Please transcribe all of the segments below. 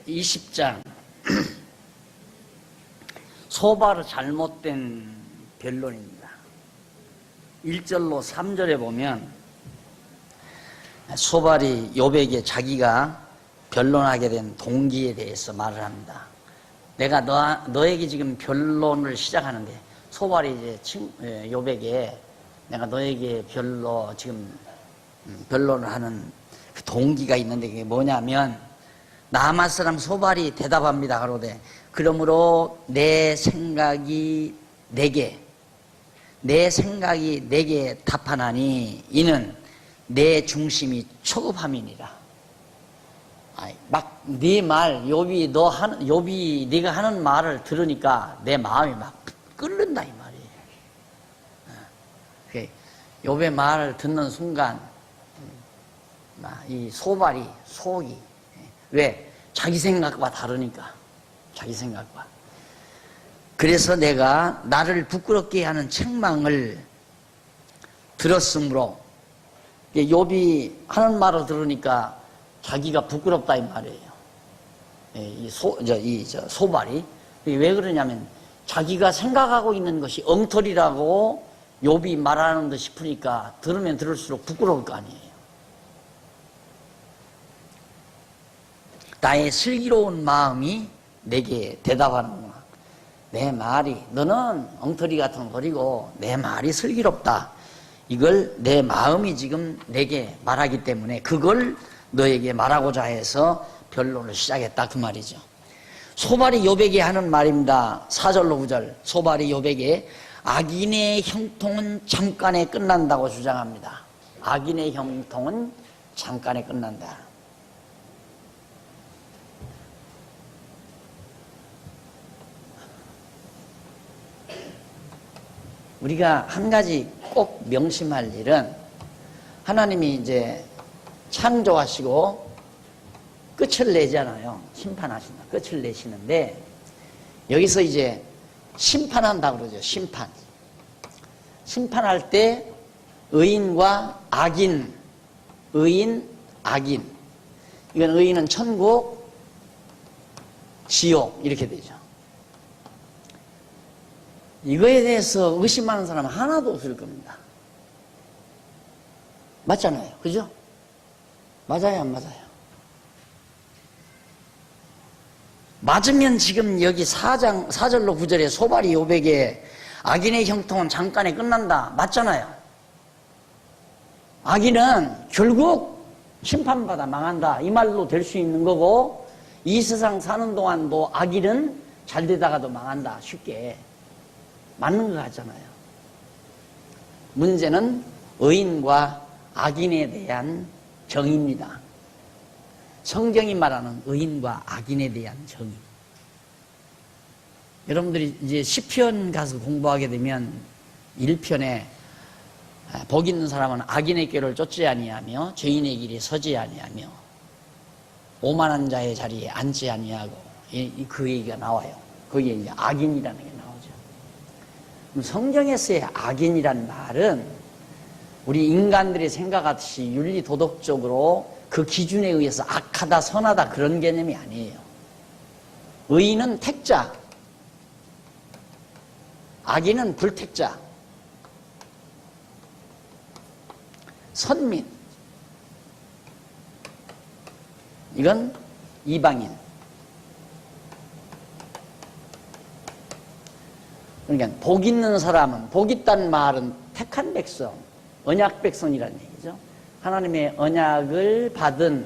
20장 소발의 잘못된 변론입니다. 1절로 3절에 보면 소발이 욥에게 자기가 변론하게 된 동기에 대해서 말을 합니다. 내가 너에게 지금 변론을 시작하는데, 소발이 이제 욥에게 내가 너에게 변론을 하는 그 동기가 있는데, 그게 뭐냐면, 나아만 사람 소발이 대답합니다. 가로되 그러므로 내 생각이 내게 답하나니 이는 내 중심이 초급함이니라. 막 네 말, 욥이 네가 하는 말을 들으니까 내 마음이 막 끓는다 이 말이에요. 욥의 말을 듣는 순간 이 소발이 속이, 왜? 자기 생각과 다르니까. 자기 생각과. 그래서 내가 나를 부끄럽게 하는 책망을 들었으므로, 욥이 하는 말을 들으니까 자기가 부끄럽다 이 말이에요. 소발이. 왜 그러냐면 자기가 생각하고 있는 것이 엉터리라고 욥이 말하는 듯 싶으니까 들으면 들을수록 부끄러울 거 아니에요. 나의 슬기로운 마음이 내게 대답하는구나. 내 말이, 너는 엉터리 같은 거 버리고 내 말이 슬기롭다. 이걸 내 마음이 지금 내게 말하기 때문에 그걸 너에게 말하고자 해서 변론을 시작했다 그 말이죠. 소발이 욥에게 하는 말입니다. 4절로 9절. 소발이 욥에게 악인의 형통은 잠깐에 끝난다고 주장합니다. 악인의 형통은 잠깐에 끝난다. 우리가 한 가지 꼭 명심할 일은, 하나님이 이제 창조하시고 끝을 내잖아요. 심판하신다. 끝을 내시는데, 여기서 이제 심판한다고 그러죠. 심판할 때 의인과 악인, 의인, 악인. 이건 의인은 천국, 지옥 이렇게 되죠. 이거에 대해서 의심하는 사람은 하나도 없을 겁니다. 맞잖아요. 그죠? 맞아요, 안 맞아요? 맞으면 지금 여기 4절로 9절에 소발이 욥에게 악인의 형통은 잠깐에 끝난다. 맞잖아요. 악인은 결국 심판받아 망한다. 이 말로 될 수 있는 거고, 이 세상 사는 동안도 악인은 잘 되다가도 망한다. 쉽게. 맞는 것 같잖아요. 문제는 의인과 악인에 대한 정의입니다. 성경이 말하는 의인과 악인에 대한 정의. 여러분들이 이제 시편 가서 공부하게 되면 1편에 복 있는 사람은 악인의 꾀를 쫓지 아니하며 죄인의 길에 서지 아니하며 오만한 자의 자리에 앉지 아니하고, 그 얘기가 나와요. 거기에 이제 악인이라는 게 나와요. 성경에서의 악인이란 말은 우리 인간들이 생각하듯이 윤리 도덕적으로 그 기준에 의해서 악하다 선하다 그런 개념이 아니에요. 의인은 택자, 악인은 불택자, 선민, 이건 이방인. 그러니까 복 있는 사람은, 복 있다는 말은 택한 백성, 언약 백성이라는 얘기죠. 하나님의 언약을 받은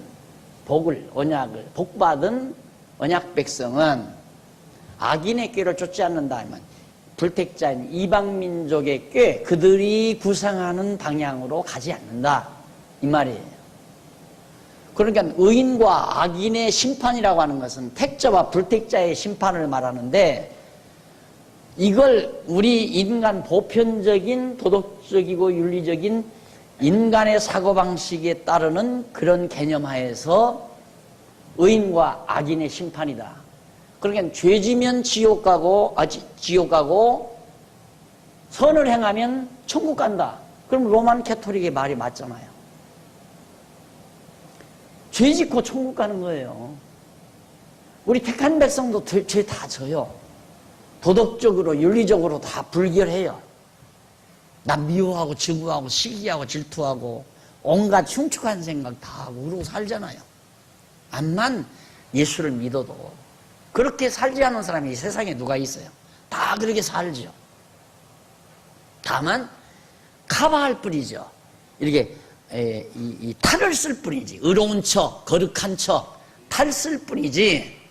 복받은 언약 백성은 악인의 꾀를 쫓지 않는다 하면, 불택자인 이방민족의 꾀, 그들이 구상하는 방향으로 가지 않는다 이 말이에요. 그러니까 의인과 악인의 심판이라고 하는 것은 택자와 불택자의 심판을 말하는데, 이걸 우리 인간 보편적인 도덕적이고 윤리적인 인간의 사고방식에 따르는 그런 개념 하에서 의인과 악인의 심판이다. 그러니까 죄지면 지옥 가고 선을 행하면 천국 간다. 그럼 로만 캐토릭의 말이 맞잖아요. 죄 짓고 천국 가는 거예요. 우리 택한 백성도 죄 다 져요. 도덕적으로 윤리적으로 다 불결해요. 남 미워하고 증오하고 시기하고 질투하고 온갖 흉측한 생각 다 하고 그러고 살잖아요. 암만 예수를 믿어도 그렇게 살지 않는 사람이 이 세상에 누가 있어요? 다 그렇게 살죠. 다만 커버할 뿐이죠. 이렇게 이 탈을 쓸 뿐이지. 의로운 척, 거룩한 척, 탈 쓸 뿐이지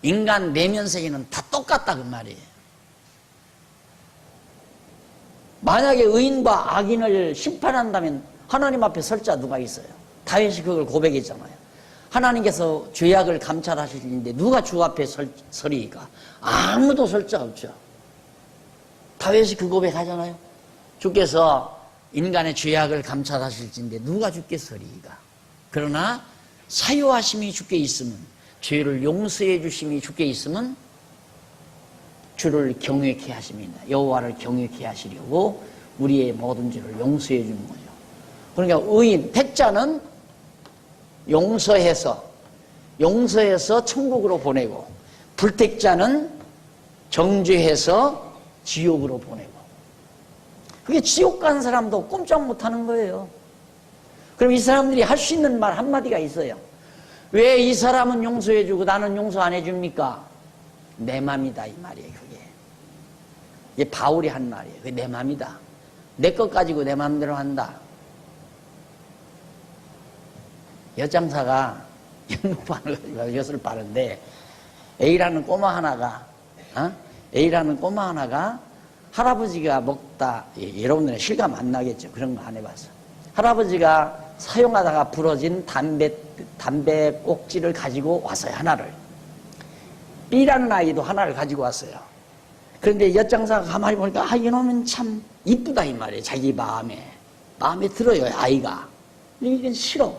인간 내면 세계는 다 똑같다 그 말이에요. 만약에 의인과 악인을 심판한다면 하나님 앞에 설 자 누가 있어요? 다윗이 그걸 고백했잖아요. 하나님께서 죄악을 감찰하실 텐데 누가 주 앞에 서리이까? 아무도 설 자 없죠. 다윗이 그 고백하잖아요. 주께서 인간의 죄악을 감찰하실진데 누가 주께 서리이까? 그러나 사유하심이 주께 있으면, 죄를 용서해 주심이 주께 있으면 주를 경외케 하심이다. 여호와를 경외케 하시려고 우리의 모든 죄를 용서해 주는 거죠. 그러니까 의인, 택자는 용서해서 천국으로 보내고, 불택자는 정죄해서 지옥으로 보내고. 그게 지옥 간 사람도 꼼짝 못하는 거예요. 그럼 이 사람들이 할 수 있는 말 한마디가 있어요. 왜 이 사람은 용서해주고 나는 용서 안 해줍니까? 내 맘이다 이 말이에요. 그게 이게 바울이 한 말이에요. 그게 내 맘이다. 내 것 가지고 내 맘대로 한다. 엿장사가 연못반을 가지고 엿을 바른데 A라는 꼬마 하나가 할아버지가 먹다, 여러분들은 실감 안 나겠죠. 그런 거 안 해봐서. 할아버지가 사용하다가 부러진 담배 꼭지를 가지고 왔어요. 하나를. B라는 아이도 하나를 가지고 왔어요. 그런데 엿장사가 가만히 보니까 이놈은 참 이쁘다 이 말이에요. 자기 마음에 들어요. 아이가. 이건 싫어.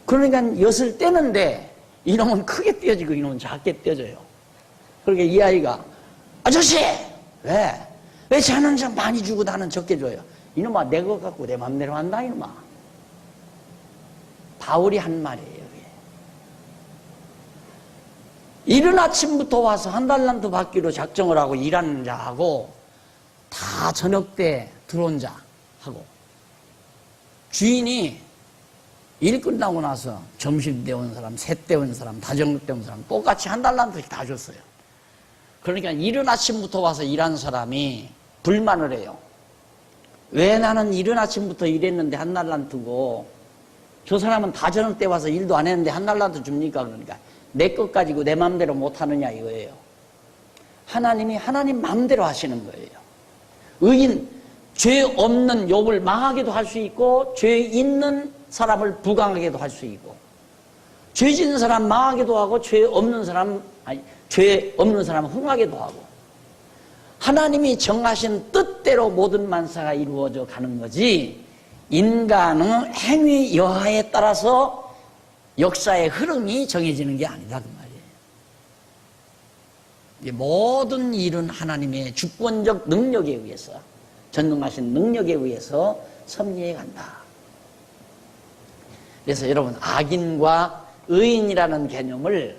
그러니까 엿을 떼는데 이놈은 크게 떼어지고 이놈은 작게 떼어져요. 그러니까 이 아이가 아저씨! 왜 쟤는 좀 많이 주고 나는 적게 줘요? 이놈아, 내 것 갖고 내 맘대로 한다 이놈아. 바울이 한 말이에요. 이른 아침부터 와서 한 달란트 받기로 작정을 하고 일하는 자하고 다 저녁 때 들어온 자하고, 주인이 일 끝나고 나서 점심 때 온 사람, 새 때 온 사람, 다 저녁 때 온 사람 똑같이 한 달란트씩 다 줬어요. 그러니까 이른 아침부터 와서 일한 사람이 불만을 해요. 왜 나는 이른 아침부터 일했는데 한 달란트고 저 사람은 다 저녁 때 와서 일도 안 했는데 한 달란트 줍니까? 그러니까 내 것 가지고 내 마음대로 못하느냐 이거예요. 하나님이 하나님 마음대로 하시는 거예요. 의인, 죄 없는 욥을 망하게도 할 수 있고 죄 있는 사람을 부강하게도 할 수 있고, 죄 지은 사람 망하게도 하고 죄 없는 사람을 흥하게도 하고, 하나님이 정하신 뜻대로 모든 만사가 이루어져 가는 거지, 인간의 행위 여하에 따라서 역사의 흐름이 정해지는 게 아니다 그 말이에요. 모든 일은 하나님의 주권적 능력에 의해서, 전능하신 능력에 의해서 섭리해 간다. 그래서 여러분, 악인과 의인이라는 개념을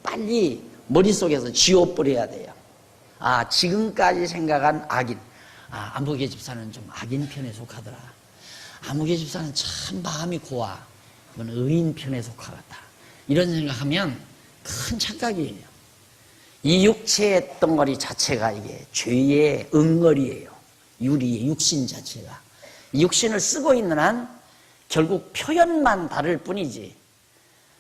빨리 머릿속에서 지워버려야 돼요. 지금까지 생각한 악인, 안보계 집사는 좀 악인 편에 속하더라. 안보계 집사는 참 마음이 고와. 그건 의인 편에 속하겠다. 이런 생각하면 큰 착각이에요. 이 육체의 덩어리 자체가 이게 죄의 응거리예요. 유리의 육신 자체가. 이 육신을 쓰고 있는 한 결국 표현만 다를 뿐이지,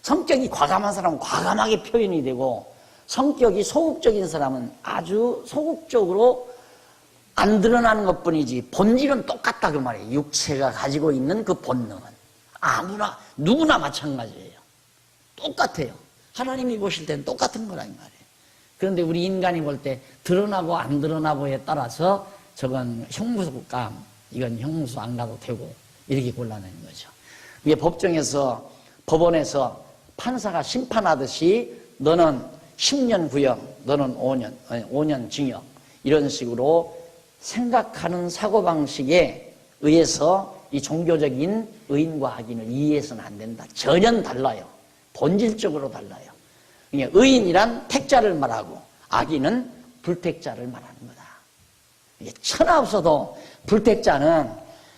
성격이 과감한 사람은 과감하게 표현이 되고, 성격이 소극적인 사람은 아주 소극적으로 안 드러나는 것 뿐이지 본질은 똑같다 그 말이에요. 육체가 가지고 있는 그 본능은 누구나 마찬가지예요. 똑같아요. 하나님이 보실 때는 똑같은 거란 말이에요. 그런데 우리 인간이 볼 때 드러나고 안 드러나고에 따라서 저건 형무소감, 이건 형무소 안 가도 되고 이렇게 곤란한 거죠. 이게 법원에서 판사가 심판하듯이 너는 10년 구형, 너는 5년 징역, 이런 식으로 생각하는 사고방식에 의해서 이 종교적인 의인과 악인을 이해해서는 안 된다. 전혀 달라요. 본질적으로 달라요. 그러니까 의인이란 택자를 말하고 악인은 불택자를 말하는 거다. 이게 천하 없어도 불택자는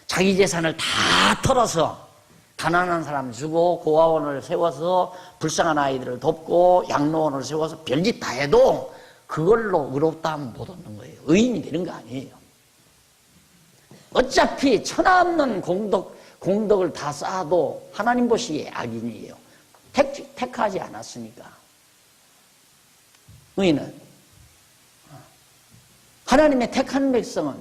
자기 재산을 다 털어서 가난한 사람 주고 고아원을 세워서 불쌍한 아이들을 돕고 양로원을 세워서 별짓 다 해도 그걸로 의롭다 하면 못 얻는 거예요. 의인이 되는 거 아니에요. 어차피 천하 없는 공덕을 다 쌓아도 하나님 보시기에 악인이에요. 택하지 않았으니까. 의인은 하나님의 택한 백성은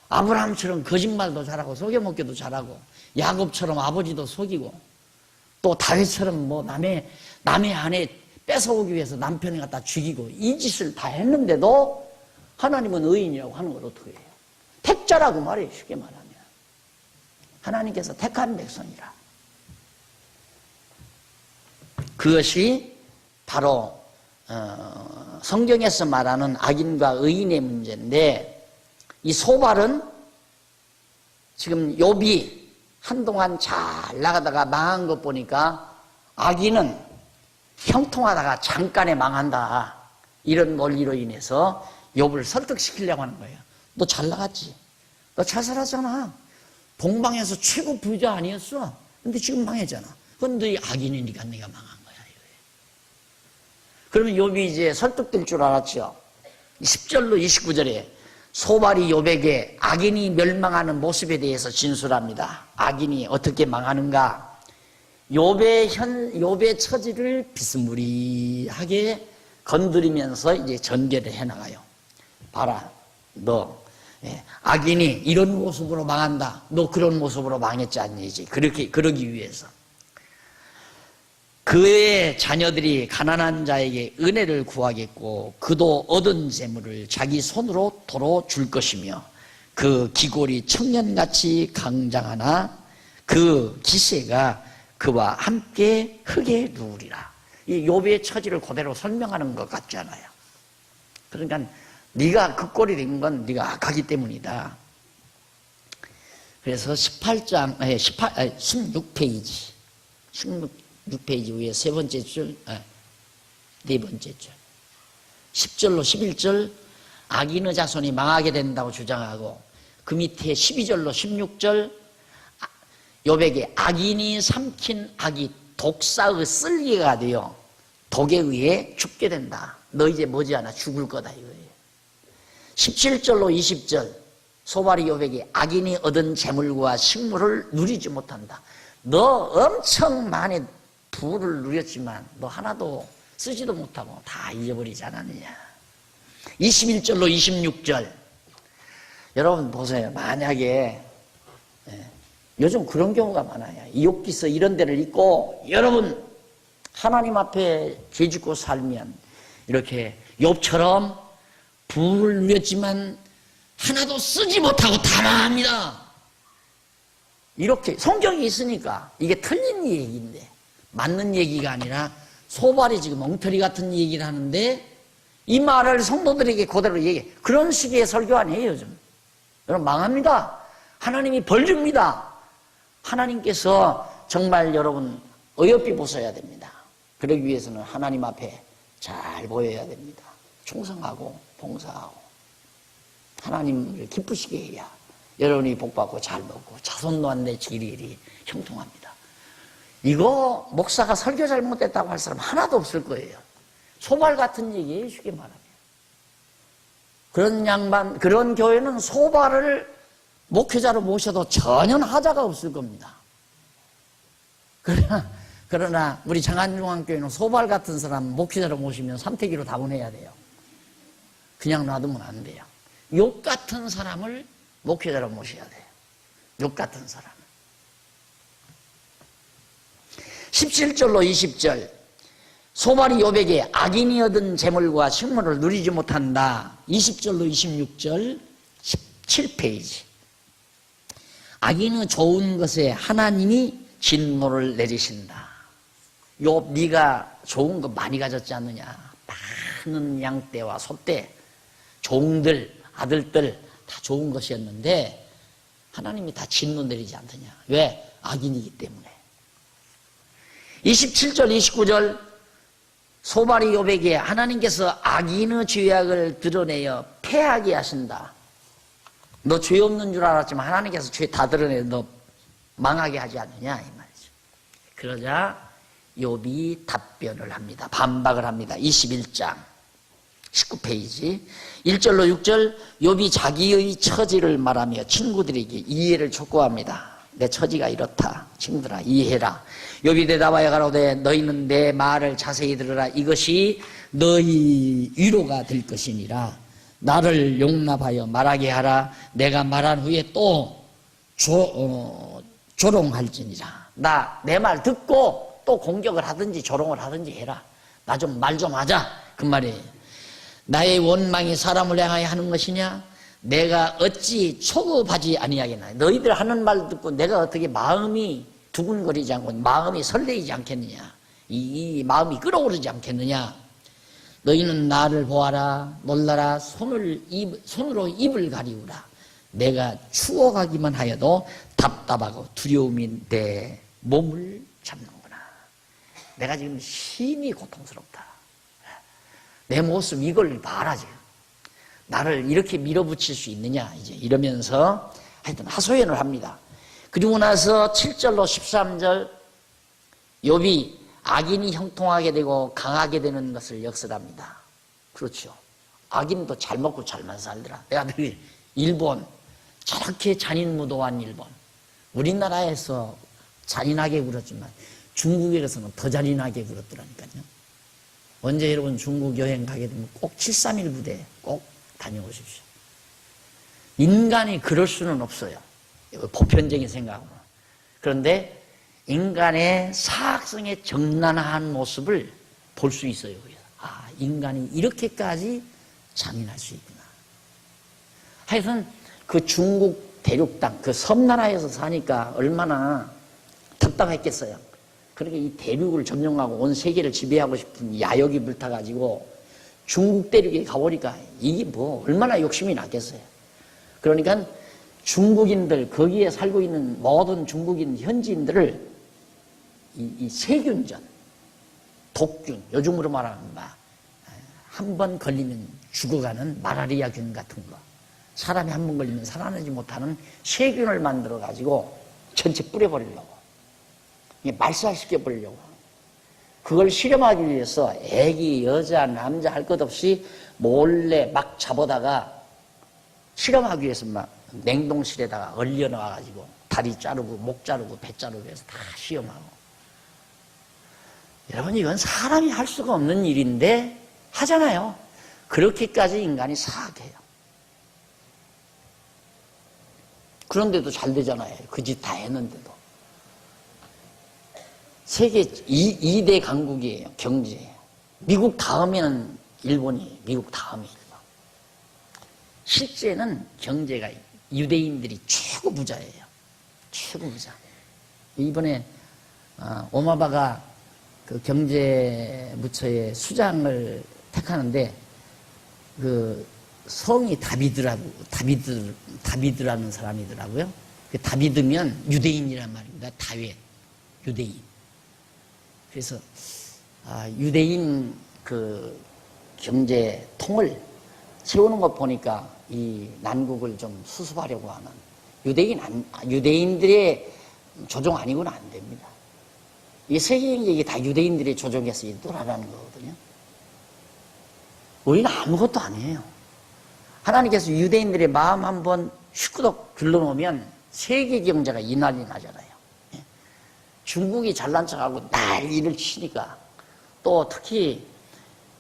아브라함처럼 거짓말도 잘하고 속여먹기도 잘하고 야곱처럼 아버지도 속이고 또 다윗처럼 뭐 남의 아내 뺏어오기 위해서 남편을 갖다 죽이고 이 짓을 다 했는데도 하나님은 의인이라고 하는 걸 어떻게 해요? 택자라고 말해요. 쉽게 말하면 하나님께서 택한 백성이라. 그것이 바로 성경에서 말하는 악인과 의인의 문제인데, 이 소발은 지금 욥이 한동안 잘 나가다가 망한 것 보니까 악인은 형통하다가 잠깐에 망한다, 이런 논리로 인해서 욥을 설득시키려고 하는 거예요. 너 잘 나갔지? 너 잘 살았잖아. 동방에서 최고 부자 아니었어? 근데 지금 망했잖아. 근데 이 악인이니까 내가 망한 거야. 그러면 욥이 이제 설득될 줄 알았죠. 10절로 29절에 소발이 욥에게 악인이 멸망하는 모습에 대해서 진술합니다. 악인이 어떻게 망하는가? 욥의 처지를 비스무리하게 건드리면서 이제 전개를 해나가요. 봐라, 너 악인이 이런 모습으로 망한다. 너 그런 모습으로 망했지 않니지? 그러기 위해서 그의 자녀들이 가난한 자에게 은혜를 구하겠고 그도 얻은 재물을 자기 손으로 도로 줄 것이며 그 기골이 청년같이 강장하나 그 기세가 그와 함께 흙에 누우리라. 이 욥의 처지를 그대로 설명하는 것 같잖아요. 그러니까 네가 그 꼴이 된 건 네가 악하기 때문이다. 그래서 16페이지 6페이지 위에 세 번째 줄, 네 번째 줄. 10절로 11절, 악인의 자손이 망하게 된다고 주장하고, 그 밑에 12절로 16절, 욥에게 악인이 삼킨 악이 독사의 쓸개가 되어 독에 의해 죽게 된다. 너 이제 머지않아 죽을 거다, 이거예요. 17절로 20절, 소발이 욥에게 악인이 얻은 재물과 식물을 누리지 못한다. 너 엄청 많이 부를 누렸지만 너 하나도 쓰지도 못하고 다 잊어버리지 않았느냐. 21절로 26절. 여러분 보세요. 만약에 요즘 그런 경우가 많아요. 이욥기서 이런 데를 읽고 여러분 하나님 앞에 죄짓고 살면 이렇게 욥처럼 부를 누렸지만 하나도 쓰지 못하고 다 망합니다. 이렇게 성경이 있으니까 이게 틀린 얘기인데, 맞는 얘기가 아니라 소발이 지금 엉터리 같은 얘기를 하는데 이 말을 성도들에게 그대로 얘기해. 그런 식의 설교 아니에요 요즘. 여러분 망합니다. 하나님이 벌 줍니다. 하나님께서 정말 여러분 어여삐 보셔야 됩니다. 그러기 위해서는 하나님 앞에 잘 보여야 됩니다. 충성하고 봉사하고 하나님을 기쁘시게 해야 여러분이 복받고 잘 먹고 자손 노안내 지리리 형통합니다. 이거 목사가 설교 잘못했다고 할 사람 하나도 없을 거예요. 소발 같은 얘기예요, 쉽게 말하면. 그런 양반, 그런 교회는 소발을 목회자로 모셔도 전혀 하자가 없을 겁니다. 그러나 우리 장안중앙교회는 소발 같은 사람 목회자로 모시면 삼태기로 다분해야 돼요. 그냥 놔두면 안 돼요. 욥 같은 사람을 목회자로 모셔야 돼요. 욥 같은 사람. 17절로 20절. 소발이 욥에게 악인이 얻은 재물과 식물을 누리지 못한다. 20절로 26절 17페이지. 악인의 좋은 것에 하나님이 진노를 내리신다. 욥, 네가 좋은 거 많이 가졌지 않느냐. 많은 양떼와 소떼, 종들, 아들들 다 좋은 것이었는데 하나님이 다 진노 내리지 않느냐. 왜? 악인이기 때문에. 27절 29절 소발이 욥에게 하나님께서 악인의 죄악을 드러내어 패하게 하신다. 너 죄 없는 줄 알았지만 하나님께서 죄 다 드러내 너 망하게 하지 않느냐 이 말이죠. 그러자 욥이 답변을 합니다. 반박을 합니다. 21장 19페이지 1절로 6절 욥이 자기의 처지를 말하며 친구들에게 이해를 촉구합니다. 내 처지가 이렇다. 친구들아 이해해라. 욥이 대답하여 가로되 너희는 내 말을 자세히 들으라. 이것이 너희 위로가 될 것이니라. 나를 용납하여 말하게 하라. 내가 말한 후에 또 조롱할지니라. 나 내 말 듣고 또 공격을 하든지 조롱을 하든지 해라. 나 좀 말 좀 하자 그 말이에요. 나의 원망이 사람을 향하여 하는 것이냐? 내가 어찌 초급하지 아니하겠나? 너희들 하는 말 듣고 내가 어떻게 마음이 두근거리지 않고 마음이 설레이지 않겠느냐? 이 마음이 끓어오르지 않겠느냐? 너희는 나를 보아라, 놀라라, 손으로 입을 가리우라. 내가 추억하기만 하여도 답답하고 두려움이 내 몸을 잡는구나. 내가 지금 심히 고통스럽다. 내 모습 이걸 봐라 지금. 나를 이렇게 밀어붙일 수 있느냐 이제 이러면서 하여튼 하소연을 합니다. 그리고 나서 7절로 13절 욥이 악인이 형통하게 되고 강하게 되는 것을 역설합니다. 그렇죠. 악인도 잘 먹고 잘만 살더라. 내가 늘 일본 저렇게 잔인무도한 일본 우리나라에서 잔인하게 굴었지만 중국에서는 더 잔인하게 굴었더라니까요. 언제 여러분 중국 여행 가게 되면 꼭 731 부대 꼭 다녀오십시오. 인간이 그럴 수는 없어요. 보편적인 생각으로. 그런데 인간의 사악성의 정난한 모습을 볼 수 있어요. 아, 인간이 이렇게까지 잔인할 수 있구나. 하여튼 그 중국 대륙 땅, 그 섬나라에서 사니까 얼마나 답답했겠어요. 그러니까 이 대륙을 점령하고 온 세계를 지배하고 싶은 야욕이 불타가지고 중국 대륙에 가보니까 이게 뭐 얼마나 욕심이 났겠어요. 그러니까 중국인들, 거기에 살고 있는 모든 중국인 현지인들을 이 세균전, 독균, 요즘으로 말하면 한 번 걸리면 죽어가는 마라리아균 같은 거, 사람이 한 번 걸리면 살아나지 못하는 세균을 만들어가지고 전체 뿌려버리려고, 말살시켜버리려고. 그걸 실험하기 위해서 애기, 여자, 남자 할 것 없이 몰래 막 잡아다가 실험하기 위해서 막 냉동실에다가 얼려놔가지고 다리 자르고 목 자르고 배 자르고 해서 다 시험하고. 여러분 이건 사람이 할 수가 없는 일인데 하잖아요. 그렇게까지 인간이 사악해요. 그런데도 잘 되잖아요. 그 짓 다 했는데도. 세계 2대 강국이에요. 경제예요. 미국 다음에는 일본이에요. 미국 다음에 일본. 실제는 경제가 유대인들이 최고 부자예요. 최고 부자. 이번에 오마바가 그 경제부처의 수장을 택하는데 그 성이 다비드라는 사람이더라고요. 그 다비드면 유대인이란 말입니다. 다윗, 유대인. 그래서 유대인 그 경제통을 세우는 것 보니까 이 난국을 좀 수습하려고 하는 유대인들의 조종 아니고는 안 됩니다. 이 세계 경제가 다 유대인들이 조종해서 돌아가는 거거든요. 우리는 아무것도 아니에요. 하나님께서 유대인들의 마음 한번 휘끄덕 불러놓으면 세계 경제가 이 난리 나잖아요. 중국이 잘난 척하고 난리를 치니까, 또 특히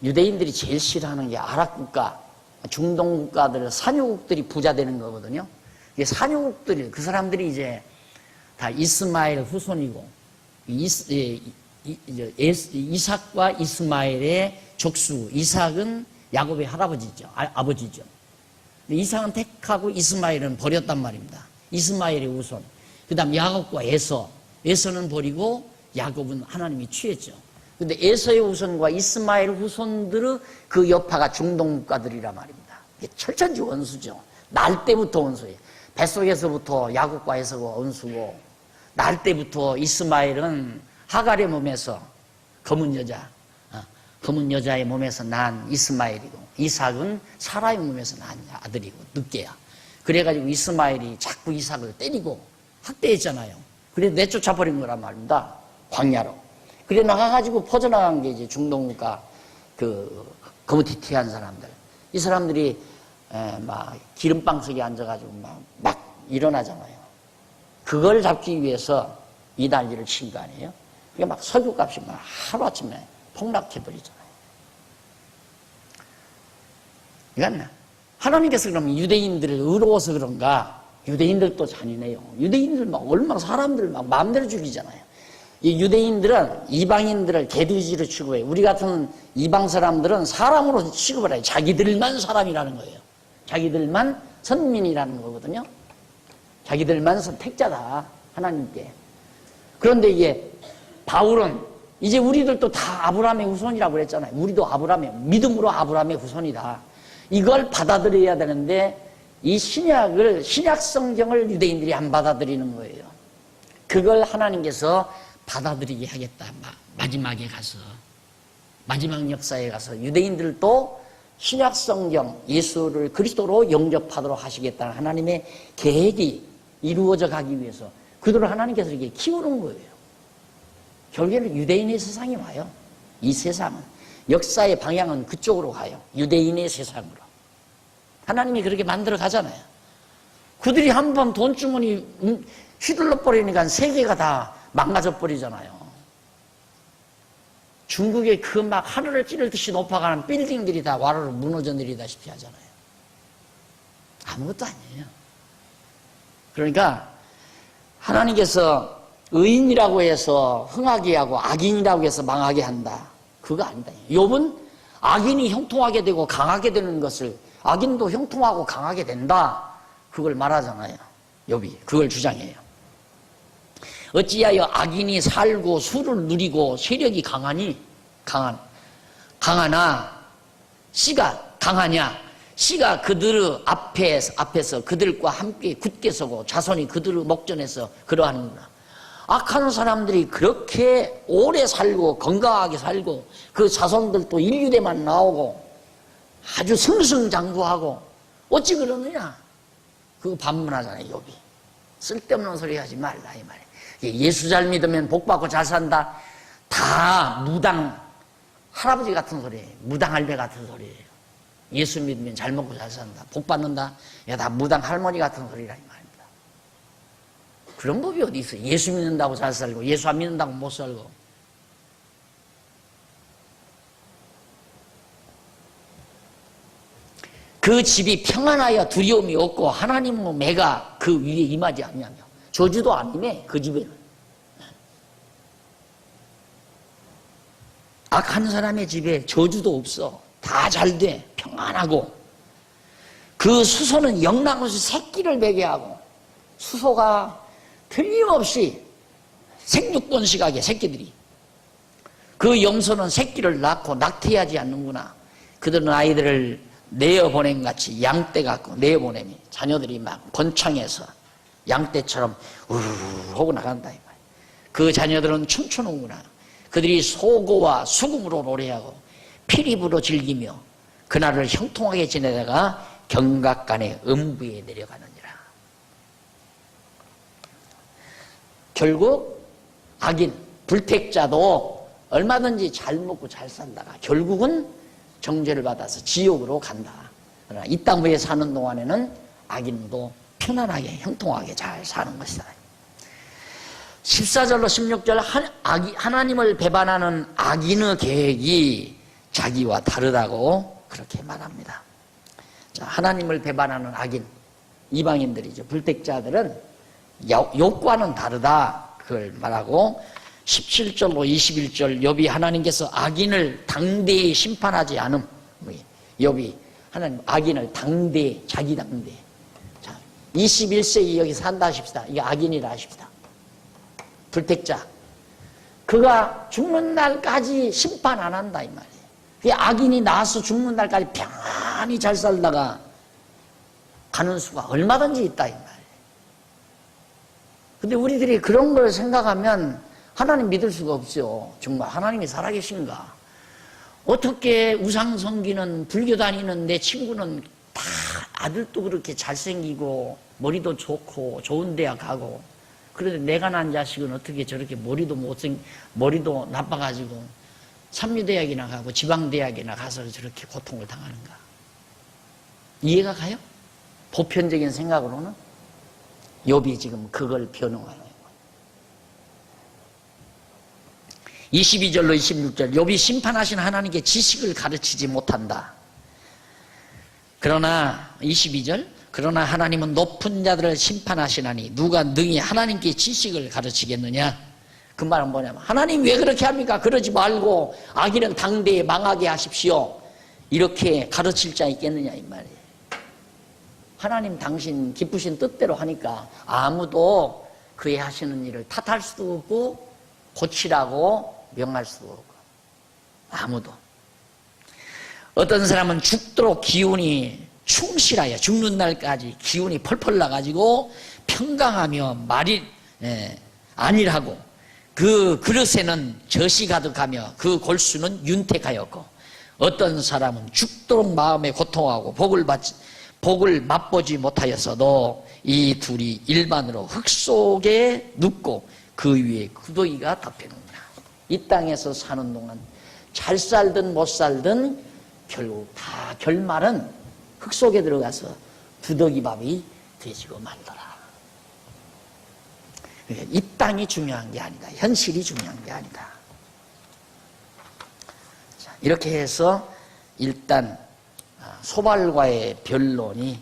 유대인들이 제일 싫어하는 게 아랍 국가, 중동 국가들, 산유국들이 부자 되는 거거든요. 이 산유국들이, 그 사람들이 이제 다 이스마엘 후손이고, 이삭과 이스마엘의 족수, 이삭은 야곱의 할아버지죠, 아버지죠. 근데 이삭은 택하고 이스마엘은 버렸단 말입니다. 이스마엘의 후손. 그 다음 야곱과 에서는 버리고 야곱은 하나님이 취했죠. 근데 에서의 후손과 이스마엘 후손들의 그 여파가 중동 국가들이란 말입니다. 이게 철천지 원수죠. 날 때부터 원수예요. 뱃속에서부터 야곱과 에서가 원수고, 날 때부터 이스마엘은 하갈의 몸에서 검은 여자, 검은 여자의 몸에서 난 이스마엘이고 이삭은 사라의 몸에서 난 아들이고 늑대야. 그래가지고 이스마엘이 자꾸 이삭을 때리고 학대했잖아요. 그래서 내쫓아버린 거란 말입니다. 광야로. 그래 나가가지고 퍼져나간 게 이제 중동국가 그 거무튀튀한 사람들. 이 사람들이 막 기름방 속에 앉아가지고 막 일어나잖아요. 그걸 잡기 위해서 이 난리를 친 거 아니에요? 그게 막 석유값이 막 하루아침에 폭락해버리잖아요. 그러니까 하나님께서 그러면 유대인들을 의로워서 그런가? 유대인들도 잔인해요. 유대인들 막 얼마나 사람들 막 마음대로 죽이잖아요. 이 유대인들은 이방인들을 개돼지로 취급해요. 우리 같은 이방 사람들은 사람으로 취급을 해요. 자기들만 사람이라는 거예요. 자기들만 선민이라는 거거든요. 자기들만 선택자다. 하나님께. 그런데 이게 바울은 이제 우리들도 다 아브라함의 후손이라고 그랬잖아요. 우리도 아브라함의 믿음으로 아브라함의 후손이다. 이걸 받아들여야 되는데 이 신약을 신약 성경을 유대인들이 안 받아들이는 거예요. 그걸 하나님께서 받아들이게 하겠다. 마지막에 가서 마지막 역사에 가서 유대인들도 신약 성경 예수를 그리스도로 영접하도록 하시겠다는 하나님의 계획이 이루어져 가기 위해서 그들을 하나님께서 이렇게 키우는 거예요. 결국에는 유대인의 세상이 와요. 이 세상은 역사의 방향은 그쪽으로 가요. 유대인의 세상으로. 하나님이 그렇게 만들어 가잖아요. 그들이 한번 돈주머니 휘둘러 버리니까 세계가 다 망가져 버리잖아요. 중국의 그 막 하늘을 찌르듯이 높아가는 빌딩들이 다 와르르 무너져 내리다시피 하잖아요. 아무것도 아니에요. 그러니까 하나님께서 의인이라고 해서 흥하게 하고 악인이라고 해서 망하게 한다. 그거 아니다. 욥은 악인이 형통하게 되고 강하게 되는 것을 악인도 형통하고 강하게 된다. 그걸 말하잖아요. 욥이 그걸 주장해요. 어찌하여 악인이 살고 수를 누리고 세력이 강하나 씨가 강하냐? 씨가 그들 앞에서 그들과 함께 굳게 서고 자손이 그들의 목전에서 그러하는구나. 악한 사람들이 그렇게 오래 살고 건강하게 살고 그 자손들도 인류대만 나오고 아주 승승장구하고 어찌 그러느냐? 그거 반문하잖아요. 욥이. 쓸데없는 소리 하지 말라 이 말이에요. 예수 잘 믿으면 복 받고 잘 산다. 다 무당 할아버지 같은 소리예요. 무당 할배 같은 소리예요. 예수 믿으면 잘 먹고 잘 산다. 복 받는다. 야, 다 무당 할머니 같은 소리라 이 말입니다. 그런 법이 어디 있어요? 예수 믿는다고 잘 살고 예수 안 믿는다고 못 살고. 그 집이 평안하여 두려움이 없고 하나님의 매가 그 위에 임하지 않냐며. 저주도 안 임해 그 집에는. 악한 사람의 집에 저주도 없어. 다 잘 돼. 평안하고. 그 수소는 영랑없이 새끼를 베게 하고 수소가 틀림없이 생육번식하게 새끼들이. 그 염소는 새끼를 낳고 낙태하지 않는구나. 그들은 아이들을 내어보냄 같이 양떼 같고 내어보냄이 자녀들이 막 번창해서 양떼처럼 우르르 하고 나간다 이 말이야. 그 자녀들은 춤추는구나. 그들이 소고와 수금으로 노래하고 피리부로 즐기며 그날을 형통하게 지내다가 경각간의 음부에 내려가느니라. 결국 악인, 불택자도 얼마든지 잘 먹고 잘 살다가 결국은 정죄를 받아서 지옥으로 간다. 그러나 이 땅 위에 사는 동안에는 악인도 편안하게 형통하게 잘 사는 것이다. 14절로 16절 하나님을 배반하는 악인의 계획이 자기와 다르다고 그렇게 말합니다. 자, 하나님을 배반하는 악인, 이방인들이죠. 불택자들은 욥과는 다르다. 그걸 말하고 17절로 21절 욥이 하나님께서 악인을 당대히 심판하지 않음. 욥이 하나님 악인을 당대히 자기 당대히. 자, 21세기 여기 산다 하십시다. 이게 악인이라 하십시다. 불택자. 그가 죽는 날까지 심판 안 한다 이 말이에요. 그 악인이 나서 죽는 날까지 평안히 잘 살다가 가는 수가 얼마든지 있다 이 말이에요. 근데 우리들이 그런 걸 생각하면 하나님 믿을 수가 없죠. 정말 하나님이 살아계신가? 어떻게 우상 섬기는 불교 다니는 내 친구는 다 아들도 그렇게 잘생기고 머리도 좋고 좋은 대학 가고, 그런데 내가 난 자식은 어떻게 저렇게 머리도 나빠가지고 삼류대학이나 가고 지방대학이나 가서 저렇게 고통을 당하는가? 이해가 가요? 보편적인 생각으로는 욥이 지금 그걸 변호하는 거예요. 22절로 26절, 욥이 심판하신 하나님께 지식을 가르치지 못한다. 그러나 22절, 그러나 하나님은 높은 자들을 심판하시나니 누가 능히 하나님께 지식을 가르치겠느냐? 그 말은 뭐냐면, 하나님 왜 그렇게 합니까? 그러지 말고 악인은 당대에 망하게 하십시오. 이렇게 가르칠 자 있겠느냐 이 말이에요. 하나님 당신 기쁘신 뜻대로 하니까 아무도 그의 하시는 일을 탓할 수도 없고 고치라고 명할 수도 없고, 아무도. 어떤 사람은 죽도록 기운이 충실하여 죽는 날까지 기운이 펄펄 나가지고 평강하며 말이 안일하고 그 그릇에는 젖이 가득하며 그 골수는 윤택하였고, 어떤 사람은 죽도록 마음에 고통하고 복을 맛보지 못하였어도 이 둘이 일반으로 흙 속에 눕고 그 위에 구더기가 덮여놓는다. 이 땅에서 사는 동안 잘 살든 못 살든 결국 다 결말은 흙 속에 들어가서 두더기밥이 되지고 말더라. 이 땅이 중요한 게 아니다. 현실이 중요한 게 아니다. 자, 이렇게 해서 일단 소발과의 변론이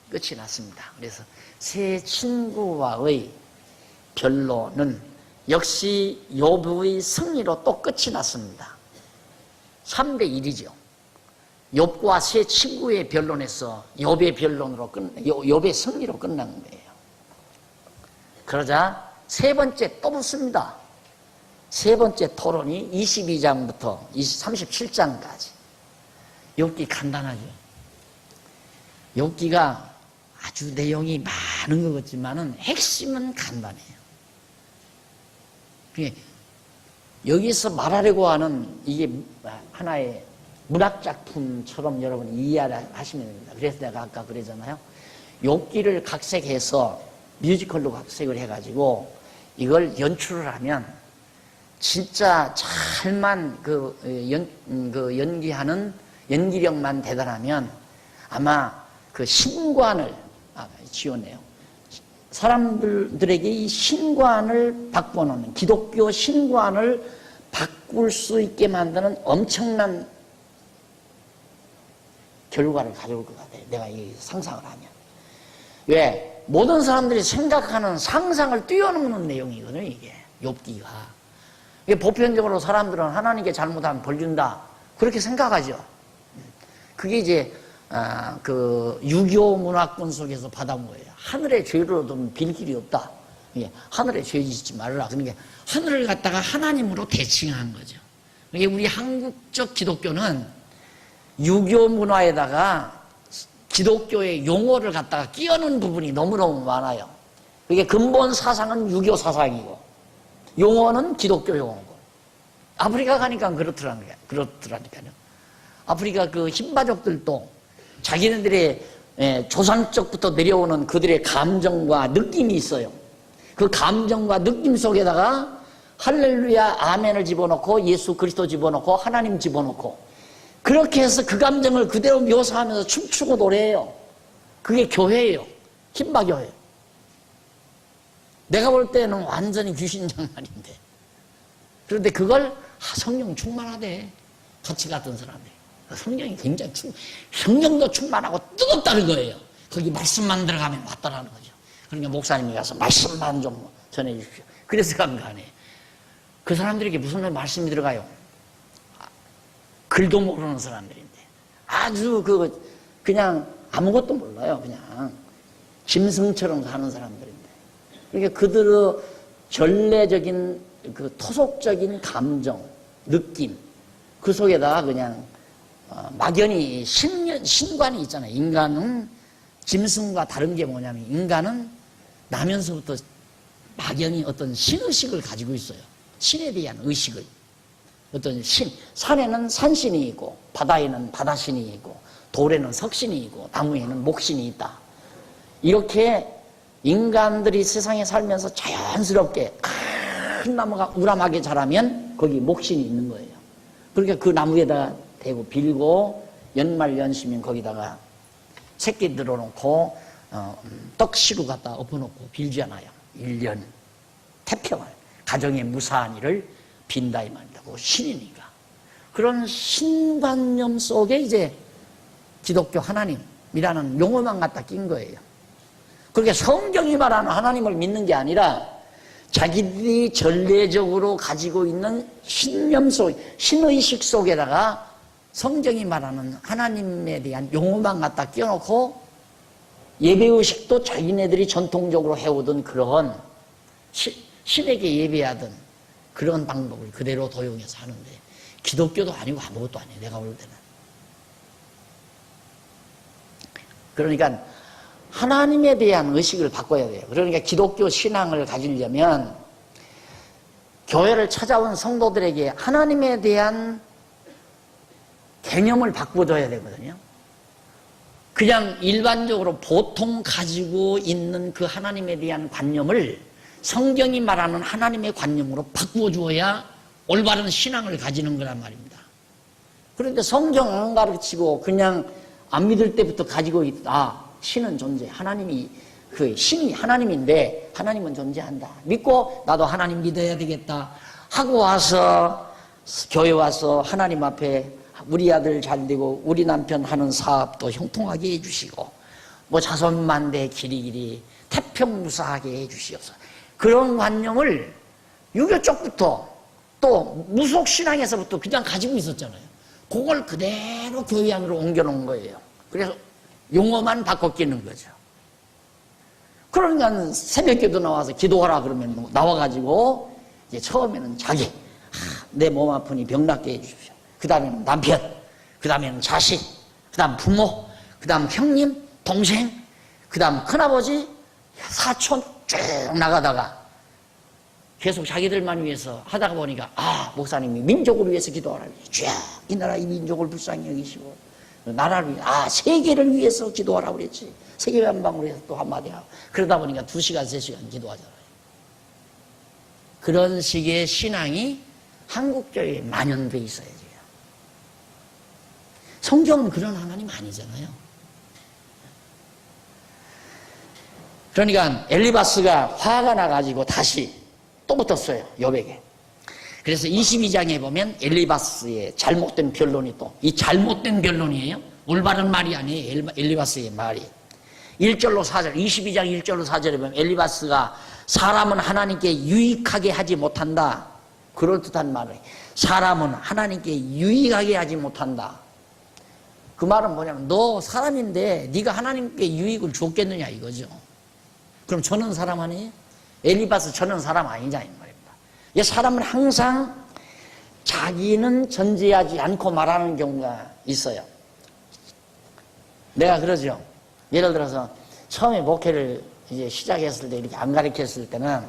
끝이 났습니다. 그래서 세 친구와의 변론은 역시 욥의 승리로 또 끝이 났습니다. 3대 1이죠. 욥과 세 친구의 변론에서 욥의 승리로 끝난 거예요. 그러자 세 번째 또 붙습니다. 세 번째 토론이 22장부터 37장까지. 욥기 간단하죠. 욥기가 아주 내용이 많은 것 같지만은 핵심은 간단해요. 여기서 말하려고 하는 이게 하나의 문학작품처럼 여러분이 이해하시면 됩니다. 그래서 내가 아까 그러잖아요. 욥기를 각색해서 뮤지컬로 각색을 해가지고 이걸 연출을 하면 진짜 잘만 연기하는 연기력만 대단하면 아마 그 신관을 지어내요. 사람들에게 이 신관을 바꿔놓는, 기독교 신관을 바꿀 수 있게 만드는 엄청난 결과를 가져올 것 같아요. 내가 이 상상을 하면. 왜? 모든 사람들이 생각하는 상상을 뛰어넘는 내용이거든요, 이게. 욥기가. 이게 보편적으로 사람들은 하나님께 잘못하면 벌 준다, 그렇게 생각하죠. 그게 이제 그 유교 문화권 속에서 받아온 거예요. 하늘의 죄로는 빌 길이 없다. 예, 하늘에 죄 짓지 말라. 그러니까 하늘을 갖다가 하나님으로 대칭한 거죠. 이게 우리 한국적 기독교는 유교 문화에다가 기독교의 용어를 갖다가 끼얹는 부분이 너무너무 많아요. 이게 근본 사상은 유교 사상이고 용어는 기독교 용어고. 아프리카 가니까 그렇더라니까요. 아프리카 그 흰바족들도 자기네들의 조상적부터 내려오는 그들의 감정과 느낌이 있어요. 그 감정과 느낌 속에다가 할렐루야 아멘을 집어넣고 예수 그리스도 집어넣고 하나님 집어넣고 그렇게 해서 그 감정을 그대로 묘사하면서 춤추고 노래해요. 그게 교회예요. 흰바교회예요. 내가 볼 때는 완전히 귀신 장난인데, 그런데 그걸 성령 충만하대. 같이 갔던 사람들이. 성령이 굉장히 성령도 충만하고 뜨겁다는 거예요. 거기 말씀만 들어가면 왔다라는 거죠. 그러니까 목사님이 가서 말씀만 좀 전해 주십시오. 그래서 간 거 아니에요. 그 사람들에게 무슨 말씀이 들어가요? 글도 모르는 사람들인데 아주 그냥 아무것도 몰라요. 그냥 짐승처럼 사는 사람들인데, 그러니까 그들의 전례적인 그 토속적인 감정, 느낌, 그 속에다가 그냥 막연히 신관이 있잖아요. 인간은 짐승과 다른 게 뭐냐면, 인간은 나면서부터 막연히 어떤 신의식을 가지고 있어요. 신에 대한 의식을. 어떤 신, 산에는 산신이 있고 바다에는 바다신이 있고 돌에는 석신이 있고 나무에는 목신이 있다. 이렇게 인간들이 세상에 살면서 자연스럽게 큰 나무가 우람하게 자라면 거기 목신이 있는 거예요. 그러니까 그 나무에다가 대고 빌고 연말연시면 거기다가 새끼 들어놓고 떡시루 갖다 엎어놓고 빌잖아요. 1년 태평을, 가정의 무사한 일을 빈다 이 말입니다. 그 신이니까. 그런 신관념 속에 이제 기독교 하나님이라는 용어만 갖다 낀 거예요. 그렇게 성경이 말하는 하나님을 믿는 게 아니라 자기들이 전례적으로 가지고 있는 신념 속, 신의식 속에다가 성경이 말하는 하나님에 대한 용어만 갖다 끼워놓고 예배의식도 자기네들이 전통적으로 해오던 그런 신에게 예배하던 그런 방법을 그대로 도용해서 하는데 기독교도 아니고 아무것도 아니에요. 내가 볼 때는. 그러니까 하나님에 대한 의식을 바꿔야 돼요. 그러니까 기독교 신앙을 가지려면 교회를 찾아온 성도들에게 하나님에 대한 개념을 바꿔줘야 되거든요. 그냥 일반적으로 보통 가지고 있는 그 하나님에 대한 관념을 성경이 말하는 하나님의 관념으로 바꿔주어야 올바른 신앙을 가지는 거란 말입니다. 그런데 성경 안 가르치고 그냥 안 믿을 때부터 가지고 있다. 신은 존재. 하나님이, 그 신이 하나님인데 하나님은 존재한다. 믿고 나도 하나님 믿어야 되겠다. 하고 와서 교회 와서 하나님 앞에 우리 아들 잘 되고 우리 남편 하는 사업도 형통하게 해주시고 뭐 자손만대 길이길이 태평무사하게 해주시옵소서. 그런 관념을 유교 쪽부터 또 무속신앙에서부터 그냥 가지고 있었잖아요. 그걸 그대로 교회 안으로 옮겨놓은 거예요. 그래서 용어만 바꿔 끼는 거죠. 그러니까 새벽기도 나와서 기도하라 그러면 나와가지고 이제 처음에는 자기, 내 몸 아프니 병 낫게 해주십시오. 그 다음에는 남편, 그 다음에는 자식, 그 다음 부모, 그 다음 형님, 동생, 그 다음 큰아버지, 사촌 쭉 나가다가 계속 자기들만 위해서 하다가 보니까 목사님이 민족을 위해서 기도하라. 쫙 이 나라 이 민족을 불쌍히 여기시고 나라를 위해 세계를 위해서 기도하라고 그랬지. 세계 한방으로 해서 또 한마디 하고 그러다 보니까 2시간 3시간 기도하잖아요. 그런 식의 신앙이 한국교회에 만연돼 있어야지. 성경은 그런 하나님 아니잖아요. 그러니까 엘리바스가 화가 나가지고 다시 또 붙었어요. 여백에. 그래서 22장에 보면 엘리바스의 잘못된 변론이 또, 이 잘못된 변론이에요. 올바른 말이 아니에요. 엘리바스의 말이. 1절로 4절, 22장 1절로 4절에 보면 엘리바스가 사람은 하나님께 유익하게 하지 못한다. 그럴듯한 말을. 사람은 하나님께 유익하게 하지 못한다. 그 말은 뭐냐면 너 사람인데 네가 하나님께 유익을 줬겠느냐 이거죠. 그럼 저는 사람 아니에요? 엘리바스 저는 사람 아니냐 이 말입니다. 이 사람은 항상 자기는 존재하지 않고 말하는 경우가 있어요. 내가 그러죠. 예를 들어서 처음에 목회를 이제 시작했을 때 이렇게 안 가르쳤을 때는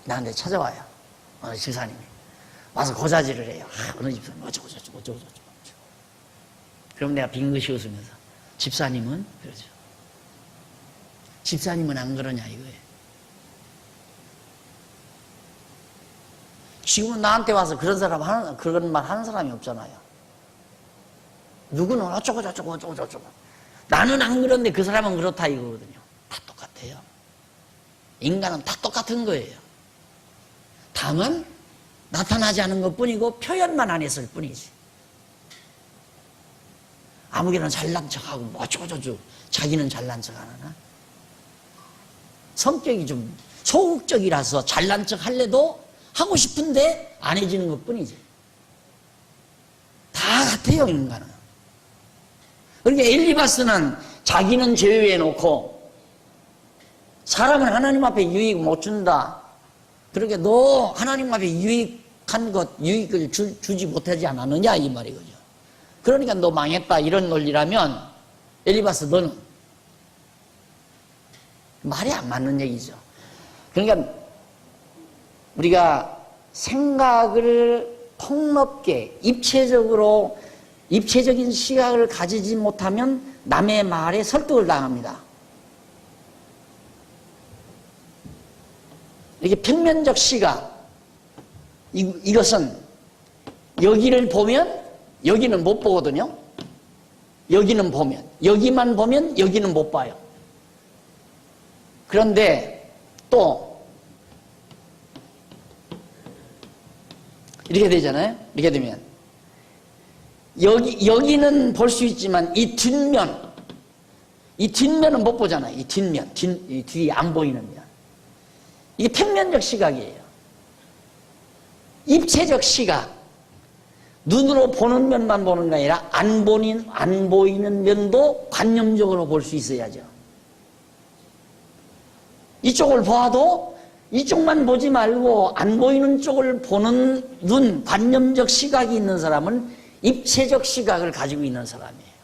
나한테 찾아와요. 어느 집사님이 와서 고자질을 해요. 어느 집사님 어쩌고 저쩌고 어쩌고 저쩌고. 그럼 내가 빙긋이 웃으면서 집사님은 그러죠. 집사님은 안 그러냐 이거예요. 지금은 나한테 와서 그런 말 하는 사람이 없잖아요. 누구는 어쩌고 저쩌고 어쩌고 저쩌고. 나는 안 그런데 그 사람은 그렇다 이거거든요. 다 똑같아요. 인간은 다 똑같은 거예요. 다만 나타나지 않은 것뿐이고 표현만 안 했을 뿐이지. 아무개나 잘난 척하고 어쩌고 저쩌고 자기는 잘난 척 안 하나? 성격이 좀 소극적이라서 잘난 척 할래도 하고 싶은데 안 해지는 것뿐이지. 다 같아요 인간은. 그러니까 엘리바스는 자기는 제외해 놓고 사람은 하나님 앞에 유익 못 준다. 그러니까 너 하나님 앞에 유익한 것 유익을 주지 못하지 않았느냐 이 말이거든요. 그러니까 너 망했다 이런 논리라면 엘리바스 너는 말이 안 맞는 얘기죠. 그러니까 우리가 생각을 폭넓게 입체적인 시각을 가지지 못하면 남의 말에 설득을 당합니다. 이게 평면적 시각, 이것은 여기를 보면 여기는 못 보거든요. 여기는 보면, 여기만 보면 여기는 못 봐요. 그런데 또 이렇게 되잖아요. 이렇게 되면 여기는 볼 수 있지만 이 뒷면은 못 보잖아요. 이 뒷면, 이 뒤에 안 보이는 면. 이게 평면적 시각이에요. 입체적 시각, 눈으로 보는 면만 보는 게 아니라 안 보이는 면도 관념적으로 볼 수 있어야죠. 이쪽을 봐도 이쪽만 보지 말고 안 보이는 쪽을 보는 눈, 관념적 시각이 있는 사람은 입체적 시각을 가지고 있는 사람이에요.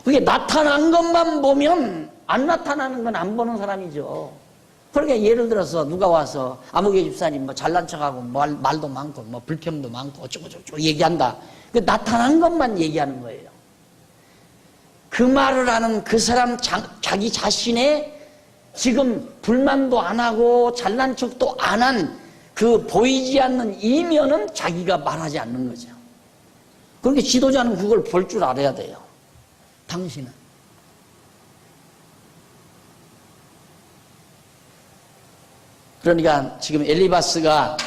그게 나타난 것만 보면 안 나타나는 건 안 보는 사람이죠. 그러니까 예를 들어서 누가 와서 아무개 집사님 뭐 잘난 척하고 말도 많고 뭐 불평도 많고 어쩌고저쩌고 얘기한다. 그 나타난 것만 얘기하는 거예요. 그 말을 하는 그 사람 자기 자신의 지금 불만도 안 하고 잘난 척도 안 한 그 보이지 않는 이면은 자기가 말하지 않는 거죠. 그러니까 지도자는 그걸 볼 줄 알아야 돼요. 당신은. 그러니까 지금 엘리바스가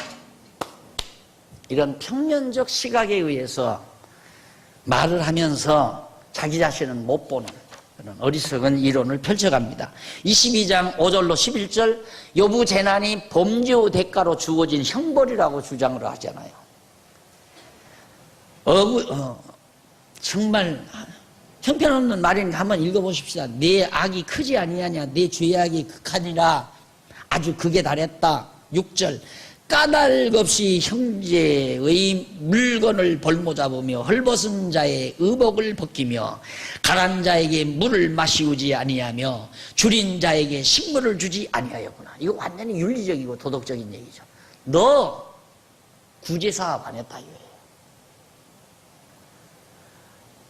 이런 평면적 시각에 의해서 말을 하면서 자기 자신은 못 보는 그런 어리석은 이론을 펼쳐갑니다. 22장 5절로 11절 요부 재난이 범죄의 대가로 주어진 형벌이라고 주장을 하잖아요. 정말 형편없는 말이니까 한번 읽어보십시다. 내 악이 크지 아니하냐, 내 죄악이 극하니라. 아주 극에 달했다. 6절 까닭 없이 형제의 물건을 볼모잡으며 헐벗은 자의 의복을 벗기며 가난 자에게 물을 마시우지 아니하며 줄인 자에게 식물을 주지 아니하였구나. 이거 완전히 윤리적이고 도덕적인 얘기죠. 너 구제사업 안 했다 이거예요.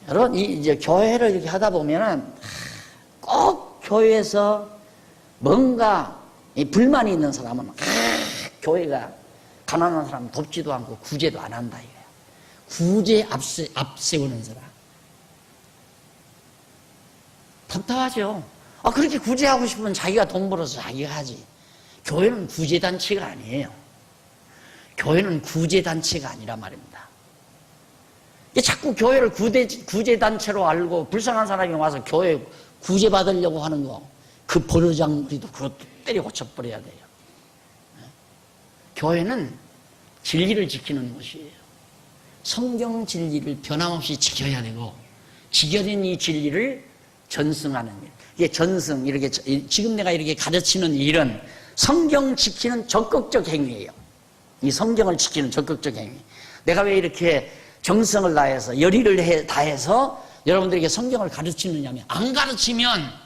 여러분 이제 교회를 이렇게 하다 보면은 꼭 교회에서 뭔가 불만이 있는 사람은 교회가 가난한 사람 돕지도 않고 구제도 안 한다 이거예요. 구제 앞세우는 사람. 답답하죠. 그렇게 구제하고 싶으면 자기가 돈 벌어서 자기가 하지. 교회는 구제단체가 아니에요. 교회는 구제단체가 아니란 말입니다. 자꾸 교회를 구제단체로 알고 불쌍한 사람이 와서 교회 구제받으려고 하는 거, 그 버르장머리도 그것도 때려 고쳐버려야 돼요. 교회는 진리를 지키는 곳이에요. 성경 진리를 변함없이 지켜야 되고, 지켜진 이 진리를 전승하는 일. 이게 전승, 이렇게, 지금 내가 이렇게 가르치는 일은 성경 지키는 적극적 행위예요. 이 성경을 지키는 적극적 행위. 내가 왜 이렇게 정성을 다해서, 열의를 다해서 여러분들에게 성경을 가르치느냐면, 안 가르치면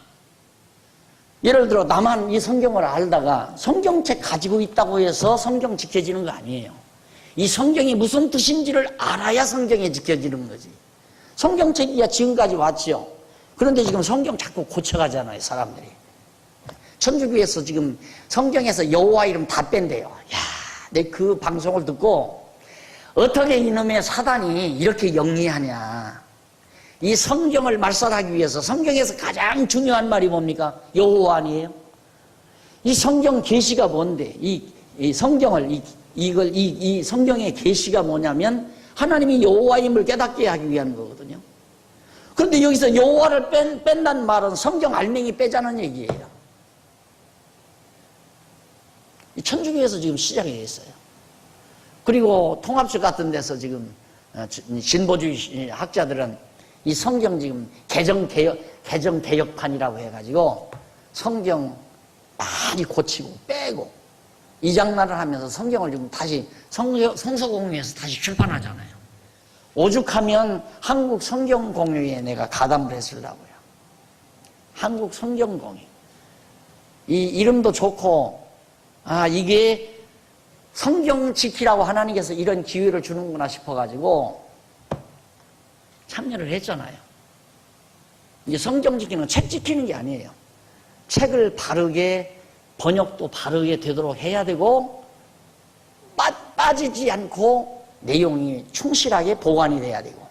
예를 들어 나만 이 성경을 알다가 성경책 가지고 있다고 해서 성경 지켜지는 거 아니에요. 이 성경이 무슨 뜻인지를 알아야 성경이 지켜지는 거지. 성경책이야 지금까지 왔죠. 그런데 지금 성경 자꾸 고쳐가잖아요, 사람들이. 천주교에서 지금 성경에서 여호와 이름 다 뺀대요. 야, 내 그 방송을 듣고 어떻게 이놈의 사단이 이렇게 영리하냐. 이 성경을 말살하기 위해서 성경에서 가장 중요한 말이 뭡니까? 여호와 아니에요? 이 성경 계시가 뭔데? 이 성경을 이 성경의 계시가 뭐냐면 하나님이 여호와임을 깨닫게 하기 위한 거거든요. 그런데 여기서 여호와를 뺀다는 말은 성경 알맹이 빼자는 얘기예요. 이 천주교에서 지금 시작이 됐어요. 그리고 통합식 같은 데서 지금 진보주의 학자들은 이 성경 지금 개정개혁판이라고 해가지고 성경 많이 고치고 빼고 이 장난을 하면서 성경을 지금 다시 성서공유에서 다시 출판하잖아요. 오죽하면 한국 성경공유에 내가 가담을 했으려고요. 한국 성경공유. 이 이름도 좋고, 이게 성경 지키라고 하나님께서 이런 기회를 주는구나 싶어가지고 참여를 했잖아요. 이제 성경 지키는 건 책 지키는 게 아니에요. 책을 바르게, 번역도 바르게 되도록 해야 되고, 빠지지 않고 내용이 충실하게 보관이 돼야 되고,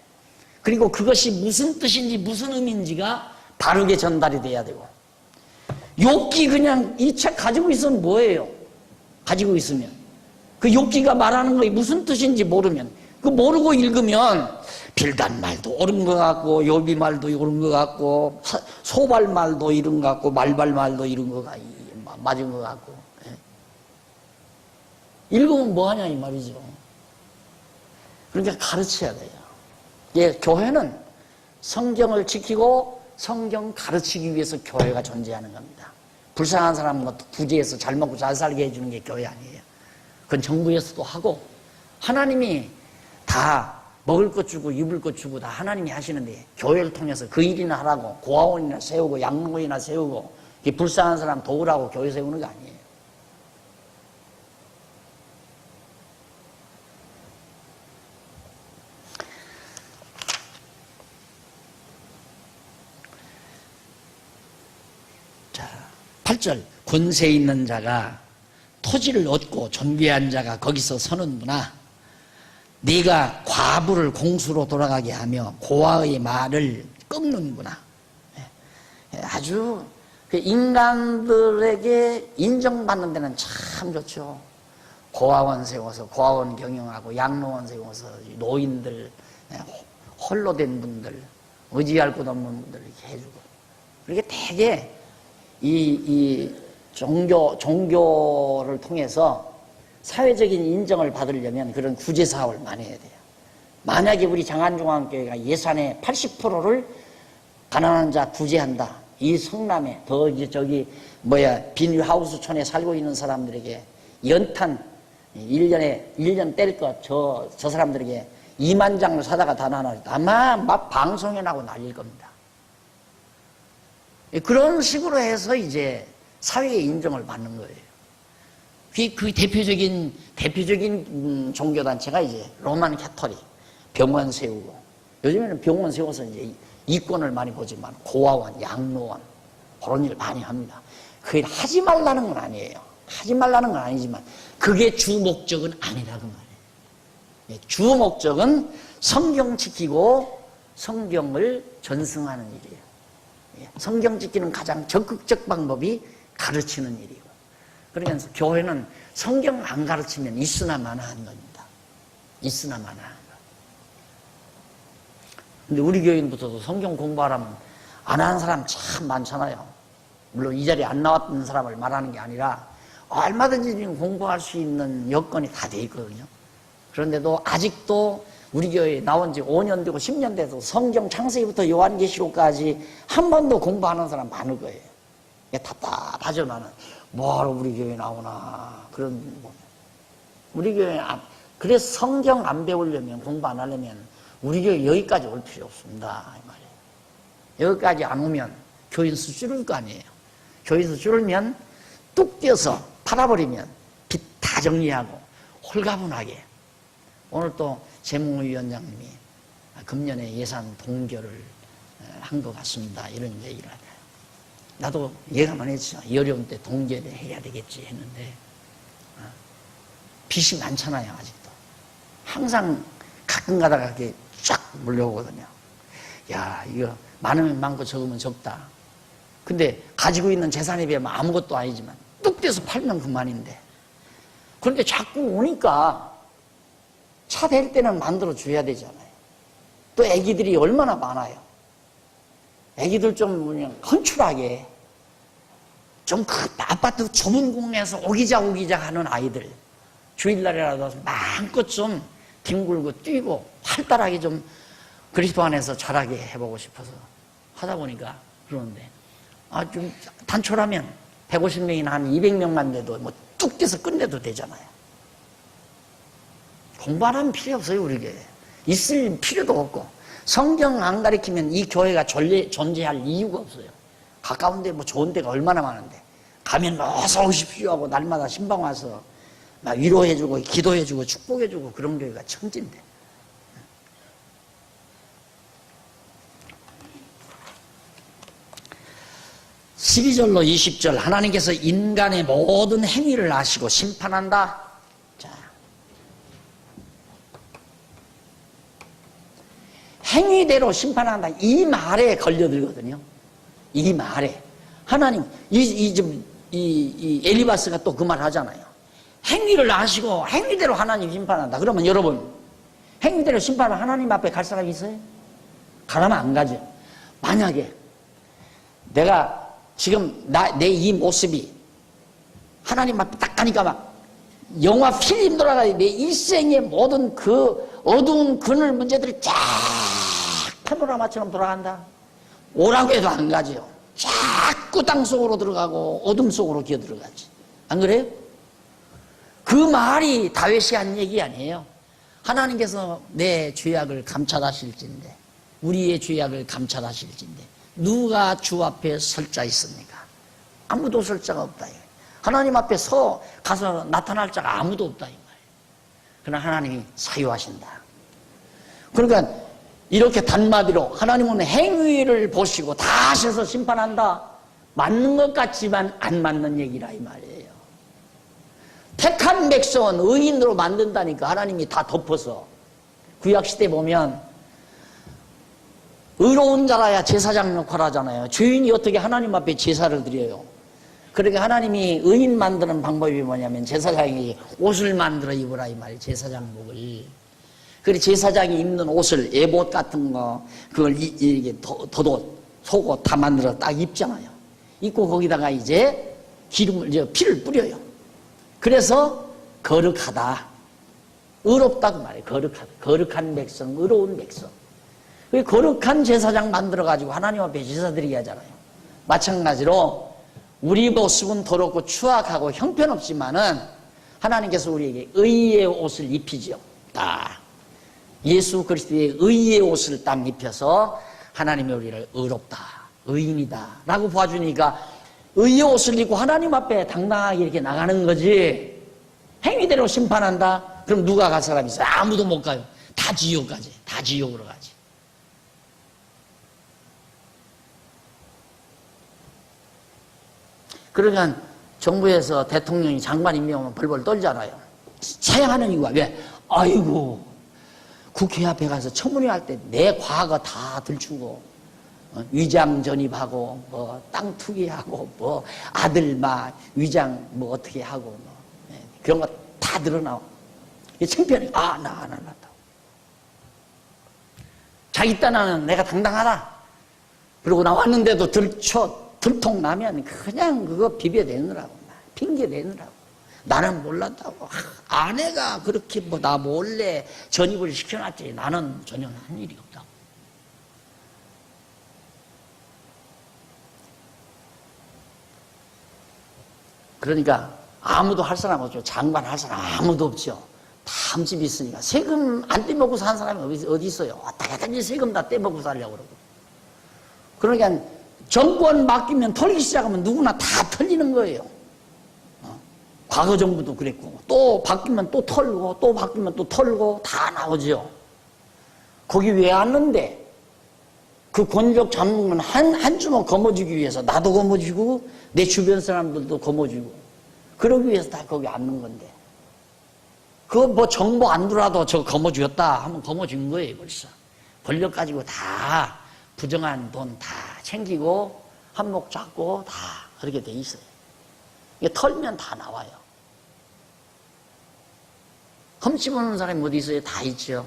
그리고 그것이 무슨 뜻인지 무슨 의미인지가 바르게 전달이 돼야 되고. 욥기 그냥 이 책 가지고 있으면 뭐예요? 가지고 있으면 그 욥기가 말하는 것이 무슨 뜻인지 모르면, 그 모르고 읽으면 빌단 말도 옳은 것 같고, 욥이 말도 옳은 것 같고, 소발 말도 이런 것 같고, 말발 말도 이런 거 맞은 것 같고. 읽으면 뭐하냐 이 말이죠. 그러니까 가르쳐야 돼요. 예, 교회는 성경을 지키고 성경 가르치기 위해서 교회가 존재하는 겁니다. 불쌍한 사람 부지에서 잘 먹고 잘 살게 해주는 게 교회 아니에요. 그건 정부에서도 하고, 하나님이 다 먹을 것 주고 입을 것 주고 다 하나님이 하시는데, 교회를 통해서 그 일이나 하라고 고아원이나 세우고 양로원이나 세우고 불쌍한 사람 도우라고 교회 세우는 거 아니에요. 자, 8절. 권세 있는 자가 토지를 얻고 존귀한 자가 거기서 서는구나. 네가 과부를 공수로 돌아가게 하며 고아의 말을 끊는구나. 아주 인간들에게 인정받는 데는 참 좋죠. 고아원 세워서 고아원 경영하고, 양로원 세워서 노인들, 홀로 된 분들, 의지할 곳 없는 분들 이렇게 해주고. 그렇게 되게 이 종교를 통해서 사회적인 인정을 받으려면 그런 구제 사업을 많이 해야 돼요. 만약에 우리 장안중앙교회가 예산의 80%를 가난한 자 구제한다. 이 성남에 더 이제 비닐하우스촌에 살고 있는 사람들에게 연탄 1년 뗄 것 저 사람들에게 2만 장을 사다가 다 나눠, 아마 막 방송에 나고 난릴 겁니다. 그런 식으로 해서 이제 사회의 인정을 받는 거예요. 그 대표적인 종교단체가 이제 로만 캐토릭, 병원 세우고, 요즘에는 병원 세워서 이제 이권을 많이 보지만 고아원, 양로원, 그런 일 많이 합니다. 그 일 하지 말라는 건 아니에요. 하지 말라는 건 아니지만 그게 주 목적은 아니라고 말해요. 주 목적은 성경 지키고 성경을 전승하는 일이에요. 성경 지키는 가장 적극적 방법이 가르치는 일이고, 그러면서 교회는 성경 안 가르치면 있으나 마나한 겁니다. 있으나 마나한 거. 근데 우리 교인부터도 성경 공부하라면 안 하는 사람 참 많잖아요. 물론 이 자리에 안 나왔던 사람을 말하는 게 아니라 얼마든지 공부할 수 있는 여건이 다 돼 있거든요. 그런데도 아직도 우리 교회에 나온 지 5년 되고 10년 돼서 성경 창세기부터 요한계시록까지 한 번도 공부하는 사람 많을 거예요. 답답하죠. 나는 뭐하러 우리 교회에 나오나. 우리 교회 그래서 성경 안 배우려면, 공부 안 하려면 우리 교회 여기까지 올 필요 없습니다 이 말이에요. 여기까지 안 오면 교인 수 줄을 거 아니에요. 교인 수 줄으면 뚝 떼어서 팔아버리면 빚 다 정리하고 홀가분하게. 오늘 또 재무위원장님이 금년에 예산 동결을 한 것 같습니다 이런 얘기를 하네요. 나도 예감은 했죠. 이 어려운 때 동결을 해야 되겠지 했는데, 빚이 많잖아요 아직도. 항상 가끔 가다가 이렇게 쫙 몰려오거든요. 야, 이거 많으면 많고 적으면 적다. 근데 가지고 있는 재산에 비하면 아무것도 아니지만 뚝 떼서 팔면 그만인데, 그런데 자꾸 오니까 차 댈 때는 만들어 줘야 되잖아요. 또 애기들이 얼마나 많아요. 애기들 좀 그냥 헌출하게, 좀 아파트 좁은 공간에서 오기작 하는 아이들, 주일날이라도 마음껏 좀 뒹굴고 뛰고 활달하게 좀 그리스도 안에서 자라게 해보고 싶어서 하다 보니까 그러는데, 좀 단촐하면 150명이나 한 200명만 돼도 뭐 뚝 떼서 끝내도 되잖아요. 공부 안 하면 필요 없어요. 우리 교회 있을 필요도 없고, 성경 안 가르치면 이 교회가 존재할 이유가 없어요. 가까운데 뭐 좋은 데가 얼마나 많은데, 가면 어서 오십시오 하고 날마다 신방 와서 막 위로해주고 기도해주고 축복해주고 그런 교회가 천지인데. 12절로 20절 하나님께서 인간의 모든 행위를 아시고 심판한다. 자, 행위대로 심판한다. 이 말에 걸려들거든요. 이 말에 하나님 이 엘리바스가 또 그 말 하잖아요. 행위를 아시고 행위대로 하나님 심판한다. 그러면 여러분 행위대로 심판하면 하나님 앞에 갈 사람이 있어요? 가라면 안 가죠. 만약에 내가 지금 내 이 모습이 하나님 앞에 딱 가니까 막 영화 필름 돌아가니 내 일생의 모든 그 어두운 그늘 문제들이 쫙 파노라마처럼 돌아간다. 오라고 해도 안 가죠. 자꾸 땅 속으로 들어가고 어둠 속으로 기어 들어가지. 안 그래요? 그 말이 다윗이 한 얘기 아니에요. 하나님께서 내 죄악을 감찰하실진데, 우리의 죄악을 감찰하실진데 누가 주 앞에 설 자 있습니까? 아무도 설 자가 없다. 하나님 앞에 가서 나타날 자가 아무도 없다 이 말이에요. 그러나 하나님이 사유하신다. 그러니까 이렇게 단마디로 하나님은 행위를 보시고 다 하셔서 심판한다. 맞는 것 같지만 안 맞는 얘기라 이 말이에요. 택한 백성은 의인으로 만든다니까 하나님이 다 덮어서. 구약시대 보면 의로운 자라야 제사장 역할 하잖아요. 죄인이 어떻게 하나님 앞에 제사를 드려요? 그러니까 하나님이 의인 만드는 방법이 뭐냐면 제사장이 옷을 만들어 입으라 이 말이에요. 제사장복을. 그리고 제사장이 입는 옷을 에봇 같은 거 그걸 이렇게 덧옷, 속옷 다 만들어 딱 입잖아요. 입고 거기다가 이제 피를 뿌려요. 그래서 거룩하다. 의롭다고 말해요. 거룩하다. 거룩한 백성, 의로운 백성. 그 거룩한 제사장 만들어가지고 하나님 앞에 제사드리게 하잖아요. 마찬가지로 우리 모습은 더럽고 추악하고 형편없지만은 하나님께서 우리에게 의의 옷을 입히죠. 딱 예수 그리스도의 의의 옷을 딱 입혀서 하나님이 우리를 의롭다, 의인이다 라고 봐주니까 의의 옷을 입고 하나님 앞에 당당하게 이렇게 나가는 거지. 행위대로 심판한다? 그럼 누가 갈 사람이 있어요? 아무도 못 가요. 다 지옥 가지. 다 지옥으로 가지. 그러니까 정부에서 대통령이 장관 임명하면 벌벌 떨잖아요. 사양하는 이유가 왜? 아이고 국회 앞에 가서 청문회 할 때 내 과거 다 들추고 위장 전입하고 뭐 땅 투기하고 뭐 아들 막 위장 뭐 어떻게 하고 뭐 그런 거 다 드러나고 창피하니까 나 안 한다. 자기 딴에는 내가 당당하다. 그러고 나왔는데도 들통 나면 그냥 그거 비벼대느라고 핑계대느라고 나는 몰랐다고. 아내가 그렇게 뭐 나 몰래 전입을 시켜놨지 나는 전혀 한 일이 없다고. 그러니까 아무도 할 사람 없죠. 장관 할 사람 아무도 없죠. 다 흠집이 있으니까. 세금 안 떼먹고 사는 사람이 어디 있어요? 왔다 갔다 세금 다 떼먹고 살려고 그러고. 그러니까 정권 맡기면 털기 시작하면 누구나 다 털리는 거예요. 과거 정부도 그랬고 또 바뀌면 또 털고 또 바뀌면 또 털고 다 나오죠. 거기 왜 왔는데 그 권력 잡는 건 한 주먹 거머쥐기 위해서 나도 거머쥐고 내 주변 사람들도 거머쥐고 그러기 위해서 다 거기 앉는 건데 그거 뭐 정보 안 들어와도 저 거머쥐었다 하면 거머쥔 거예요. 벌써 권력 가지고 다 부정한 돈 다 챙기고 한몫 잡고 다 그렇게 돼 있어요. 이게 털면 다 나와요. 흠집어놓은 사람이 어디 있어요? 다 있죠.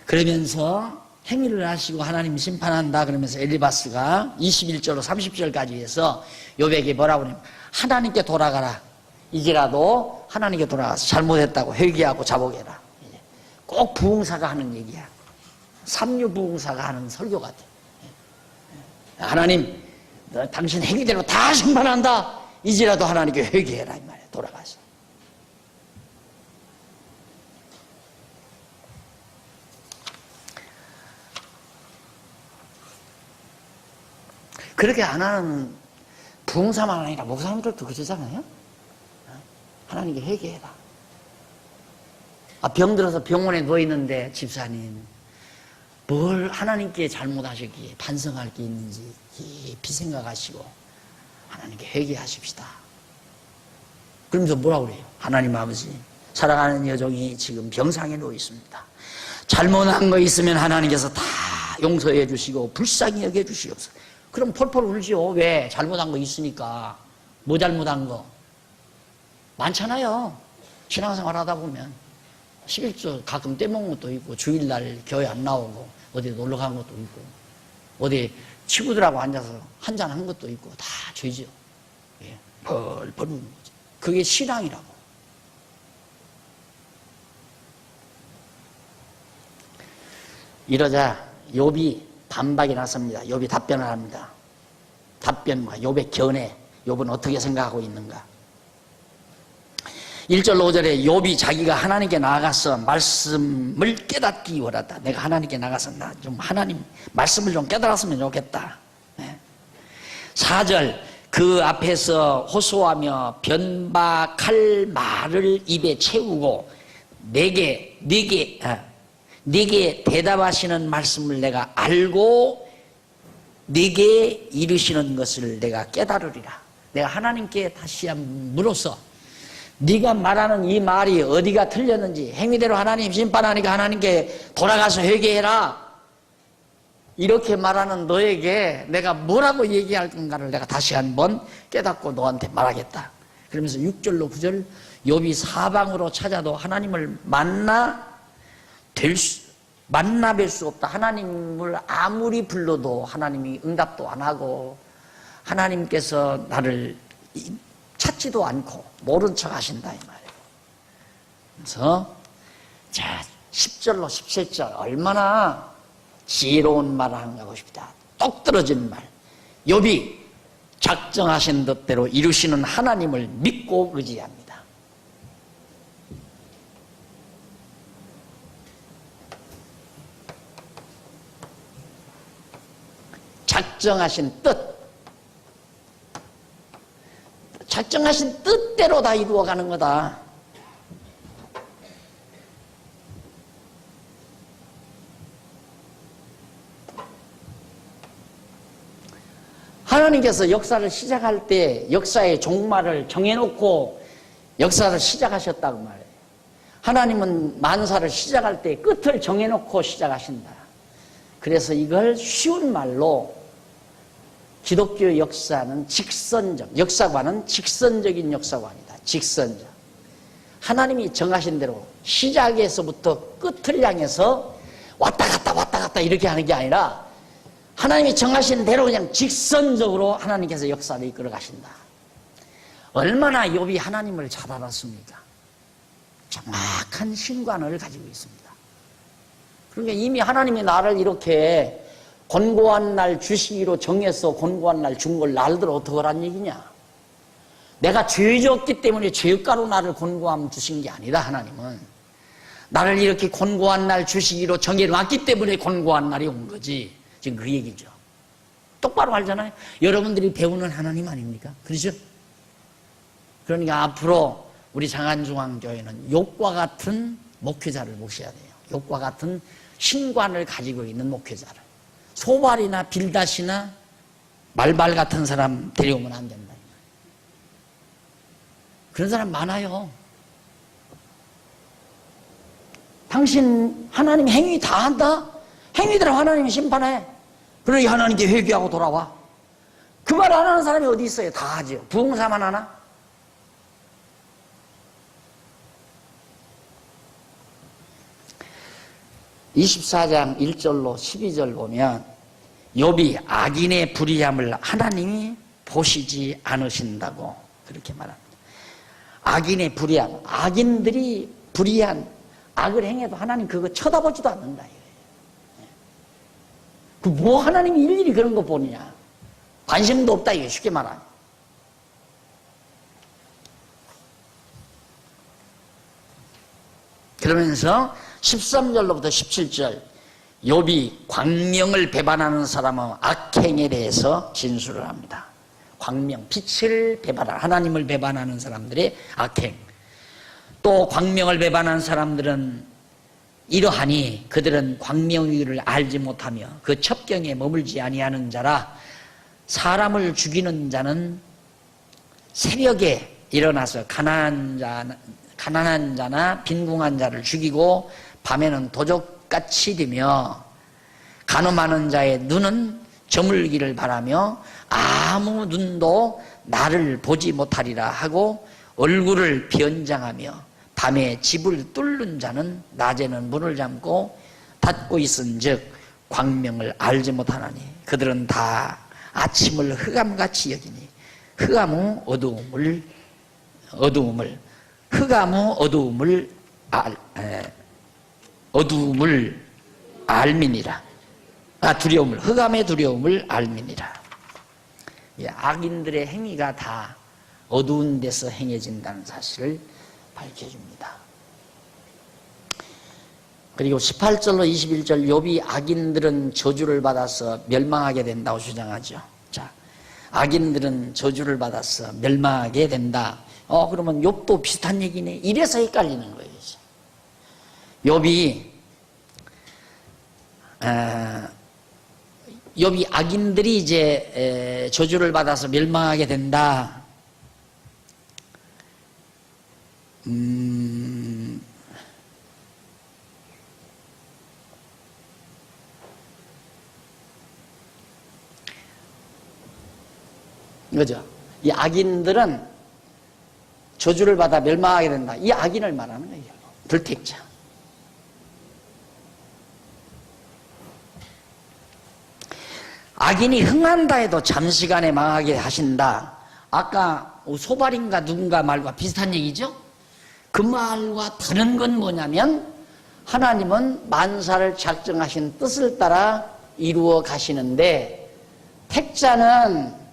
그러면서 행위를 하시고 하나님 심판한다 그러면서 엘리바스가 21절로 30절까지 해서 욥에게 뭐라고 그러냐면 하나님께 돌아가라. 이제라도 하나님께 돌아가서 잘못했다고 회개하고 자복해라. 꼭 부흥사가 하는 얘기야. 삼류부흥사가 하는 설교 같아. 하나님 당신 행위대로 다 심판한다. 이제라도 하나님께 회개해라 이 말이야. 돌아가서. 그렇게 안 하는 부흥사만 아니라 목사님들도 그러잖아요. 하나님께 회개해라. 병들어서 병원에 누워있는데 집사님 뭘 하나님께 잘못하셨기에 반성할 게 있는지 깊이 생각하시고 하나님께 회개하십시다. 그러면서 뭐라고 그래요? 하나님 아버지, 사랑하는 여종이 지금 병상에 누워 있습니다. 잘못한 거 있으면 하나님께서 다 용서해 주시고 불쌍히 여겨 주시옵소서. 그럼 폴폴 울지요. 왜? 잘못한 거 있으니까. 뭐 잘못한 거? 많잖아요. 신앙생활 하다 보면 11조 가끔 떼먹은 것도 있고, 주일날 교회 안 나오고 어디 놀러 간 것도 있고, 어디 친구들하고 앉아서 한잔 한 것도 있고, 다 죄죠. 예, 펄펄 우는 거죠. 그게 신앙이라고. 이러자 욥이 반박이 났습니다. 욥이 답변을 합니다. 답변과 욥의 견해, 욥은 어떻게 생각하고 있는가? 1절 5절에 욥이 자기가 하나님께 나아가서 말씀을 깨닫기 원한다. 내가 하나님께 나가서 나 좀 하나님 말씀을 좀 깨달았으면 좋겠다. 4절 그 앞에서 호소하며 변박할 말을 입에 채우고 내게 대답하시는 말씀을 내가 알고 내게 이르시는 것을 내가 깨달으리라. 내가 하나님께 다시 한번 물어서 네가 말하는 이 말이 어디가 틀렸는지, 행위대로 하나님 심판하니까 하나님께 돌아가서 회개해라, 이렇게 말하는 너에게 내가 뭐라고 얘기할 건가를 내가 다시 한번 깨닫고 너한테 말하겠다. 그러면서 6절로 9절 욥이 사방으로 찾아도 하나님을 만나뵐 수 없다. 하나님을 아무리 불러도 하나님이 응답도 안 하고 하나님께서 나를 찾지도 않고 모른 척 하신다 이 말이에요. 그래서 자 10절로 17절 얼마나 지혜로운 말을 하는가 보십니다. 똑 떨어진 말. 욥이 작정하신 뜻대로 이루시는 하나님을 믿고 의지합니다. 작정하신 뜻대로 다 이루어가는 거다. 하나님께서 역사를 시작할 때 역사의 종말을 정해놓고 역사를 시작하셨다고 말해요. 하나님은 만사를 시작할 때 끝을 정해놓고 시작하신다. 그래서 이걸 쉬운 말로 기독교 역사는 역사관은 직선적인 역사관이다. 직선적. 하나님이 정하신 대로 시작에서부터 끝을 향해서 왔다 갔다 이렇게 하는 게 아니라 하나님이 정하신 대로 그냥 직선적으로 하나님께서 역사를 이끌어 가신다. 얼마나 욥이 하나님을 잘 알았습니까? 정확한 신관을 가지고 있습니다. 그러니까 이미 하나님이 나를 이렇게 곤고한 날 주시기로 정해서 곤고한 날 준 걸 날들 어떡하란 얘기냐? 내가 죄 지었기 때문에 죄가로 나를 곤고함 주신 게 아니다. 하나님은 나를 이렇게 곤고한 날 주시기로 정해놨기 때문에 곤고한 날이 온 거지. 지금 그 얘기죠. 똑바로 알잖아요. 여러분들이 배우는 하나님 아닙니까? 그렇죠? 그러니까 앞으로 우리 장안중앙교회는 욥과 같은 목회자를 모셔야 돼요. 욥과 같은 신관을 가지고 있는 목회자를. 소발이나 빌닷이나 말발 같은 사람 데려오면 안 된다. 그런 사람 많아요. 당신 하나님 행위 다 한다? 행위대로 하나님이 심판해. 그러니 하나님께 회개하고 돌아와. 그 말 안 하는 사람이 어디 있어요? 다 하죠. 부흥사만 하나? (24장) 1절로 12절 보면 욥이 악인의 불의함을 하나님이 보시지 않으신다고 그렇게 말합니다. 악인의 불의함, 악인들이 불의한 악을 행해도 하나님 그거 쳐다보지도 않는다. 그 뭐 하나님이 일일이 그런 거 보느냐? 관심도 없다 이게 쉽게 말하면. 그러면서 13절로부터 17절 욥이 광명을 배반하는 사람은 악행에 대해서 진술을 합니다. 광명, 빛을 배반하는, 하나님을 배반하는 사람들의 악행. 또 광명을 배반한 사람들은 이러하니 그들은 광명의 일을 알지 못하며 그 첩경에 머물지 아니하는 자라. 사람을 죽이는 자는 새벽에 일어나서 가난한 자나 빈궁한 자를 죽이고 밤에는 도적같이 되며 간음하는 자의 눈은 저물기를 바라며 아무 눈도 나를 보지 못하리라 하고 얼굴을 변장하며 밤에 집을 뚫는 자는 낮에는 문을 잠고 닫고 있은즉 광명을 알지 못하나니 그들은 다 아침을 흑암같이 여기니 흑암의 어두움을 알미니라. 흑암의 두려움을 알미니라. 악인들의 행위가 다 어두운 데서 행해진다는 사실을 밝혀줍니다. 그리고 18절로 21절 욥이 악인들은 저주를 받아서 멸망하게 된다고 주장하죠. 자, 악인들은 저주를 받아서 멸망하게 된다. 그러면 욥도 비슷한 얘기네. 이래서 헷갈리는 거예요. 욥이 악인들이 이제 저주를 받아서 멸망하게 된다. 이거죠. 이 악인들은 저주를 받아 멸망하게 된다. 이 악인을 말하는 거예요. 불택자. 악인이 흥한다 해도 잠시간에 망하게 하신다. 아까 소발인가 누군가 말과 비슷한 얘기죠. 그 말과 다른 건 뭐냐면 하나님은 만사를 작정하신 뜻을 따라 이루어 가시는데 택자는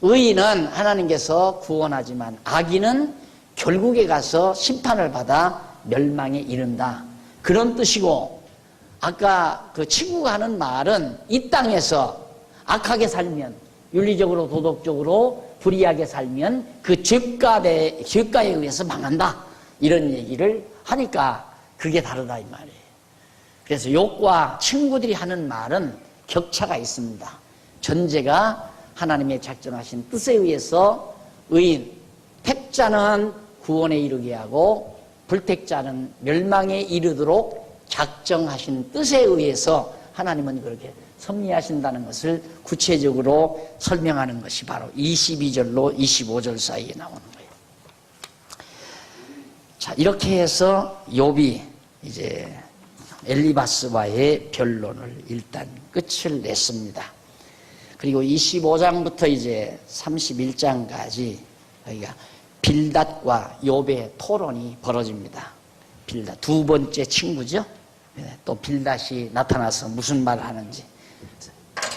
의인은 하나님께서 구원하지만 악인은 결국에 가서 심판을 받아 멸망에 이른다. 그런 뜻이고 아까 그 친구가 하는 말은 이 땅에서 악하게 살면 윤리적으로 도덕적으로 불의하게 살면 그 죄가에 의해서 망한다. 이런 얘기를 하니까 그게 다르다 이 말이에요. 그래서 욥과 친구들이 하는 말은 격차가 있습니다. 전제가 하나님의 작정하신 뜻에 의해서 의인, 택자는 구원에 이르게 하고 불택자는 멸망에 이르도록 작정하신 뜻에 의해서 하나님은 그렇게 섭리하신다는 것을 구체적으로 설명하는 것이 바로 22절로 25절 사이에 나오는 거예요. 자, 이렇게 해서 욥이 이제 엘리바스와의 변론을 일단 끝을 냈습니다. 그리고 25장부터 이제 31장까지 여기가 빌닷과 욥의 토론이 벌어집니다. 빌닷 두 번째 친구죠. 또 빌닷이 나타나서 무슨 말을 하는지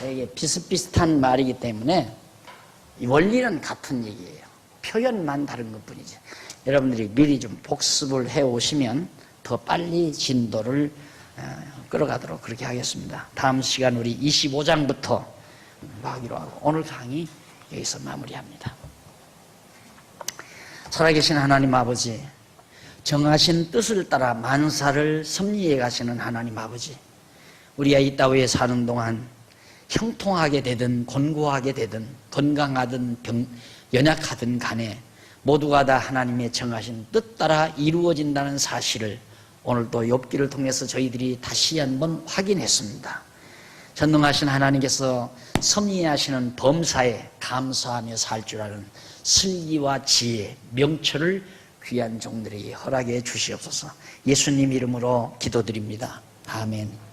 이게 비슷비슷한 말이기 때문에 원리는 같은 얘기예요. 표현만 다른 것뿐이죠. 여러분들이 미리 좀 복습을 해오시면 더 빨리 진도를 끌어가도록 그렇게 하겠습니다. 다음 시간 우리 25장부터 하기로 하고 오늘 강의 여기서 마무리합니다. 살아계신 하나님 아버지, 정하신 뜻을 따라 만사를 섭리해 가시는 하나님 아버지, 우리가 이 땅에 사는 동안 형통하게 되든 곤고하게 되든 건강하든 연약하든 간에 모두가 다 하나님의 정하신 뜻 따라 이루어진다는 사실을 오늘도 욥기를 통해서 저희들이 다시 한번 확인했습니다. 전능하신 하나님께서 섭리하시는 범사에 감사하며 살 줄 아는 슬기와 지혜, 명철을 귀한 종들에게 허락해 주시옵소서. 예수님 이름으로 기도드립니다. 아멘.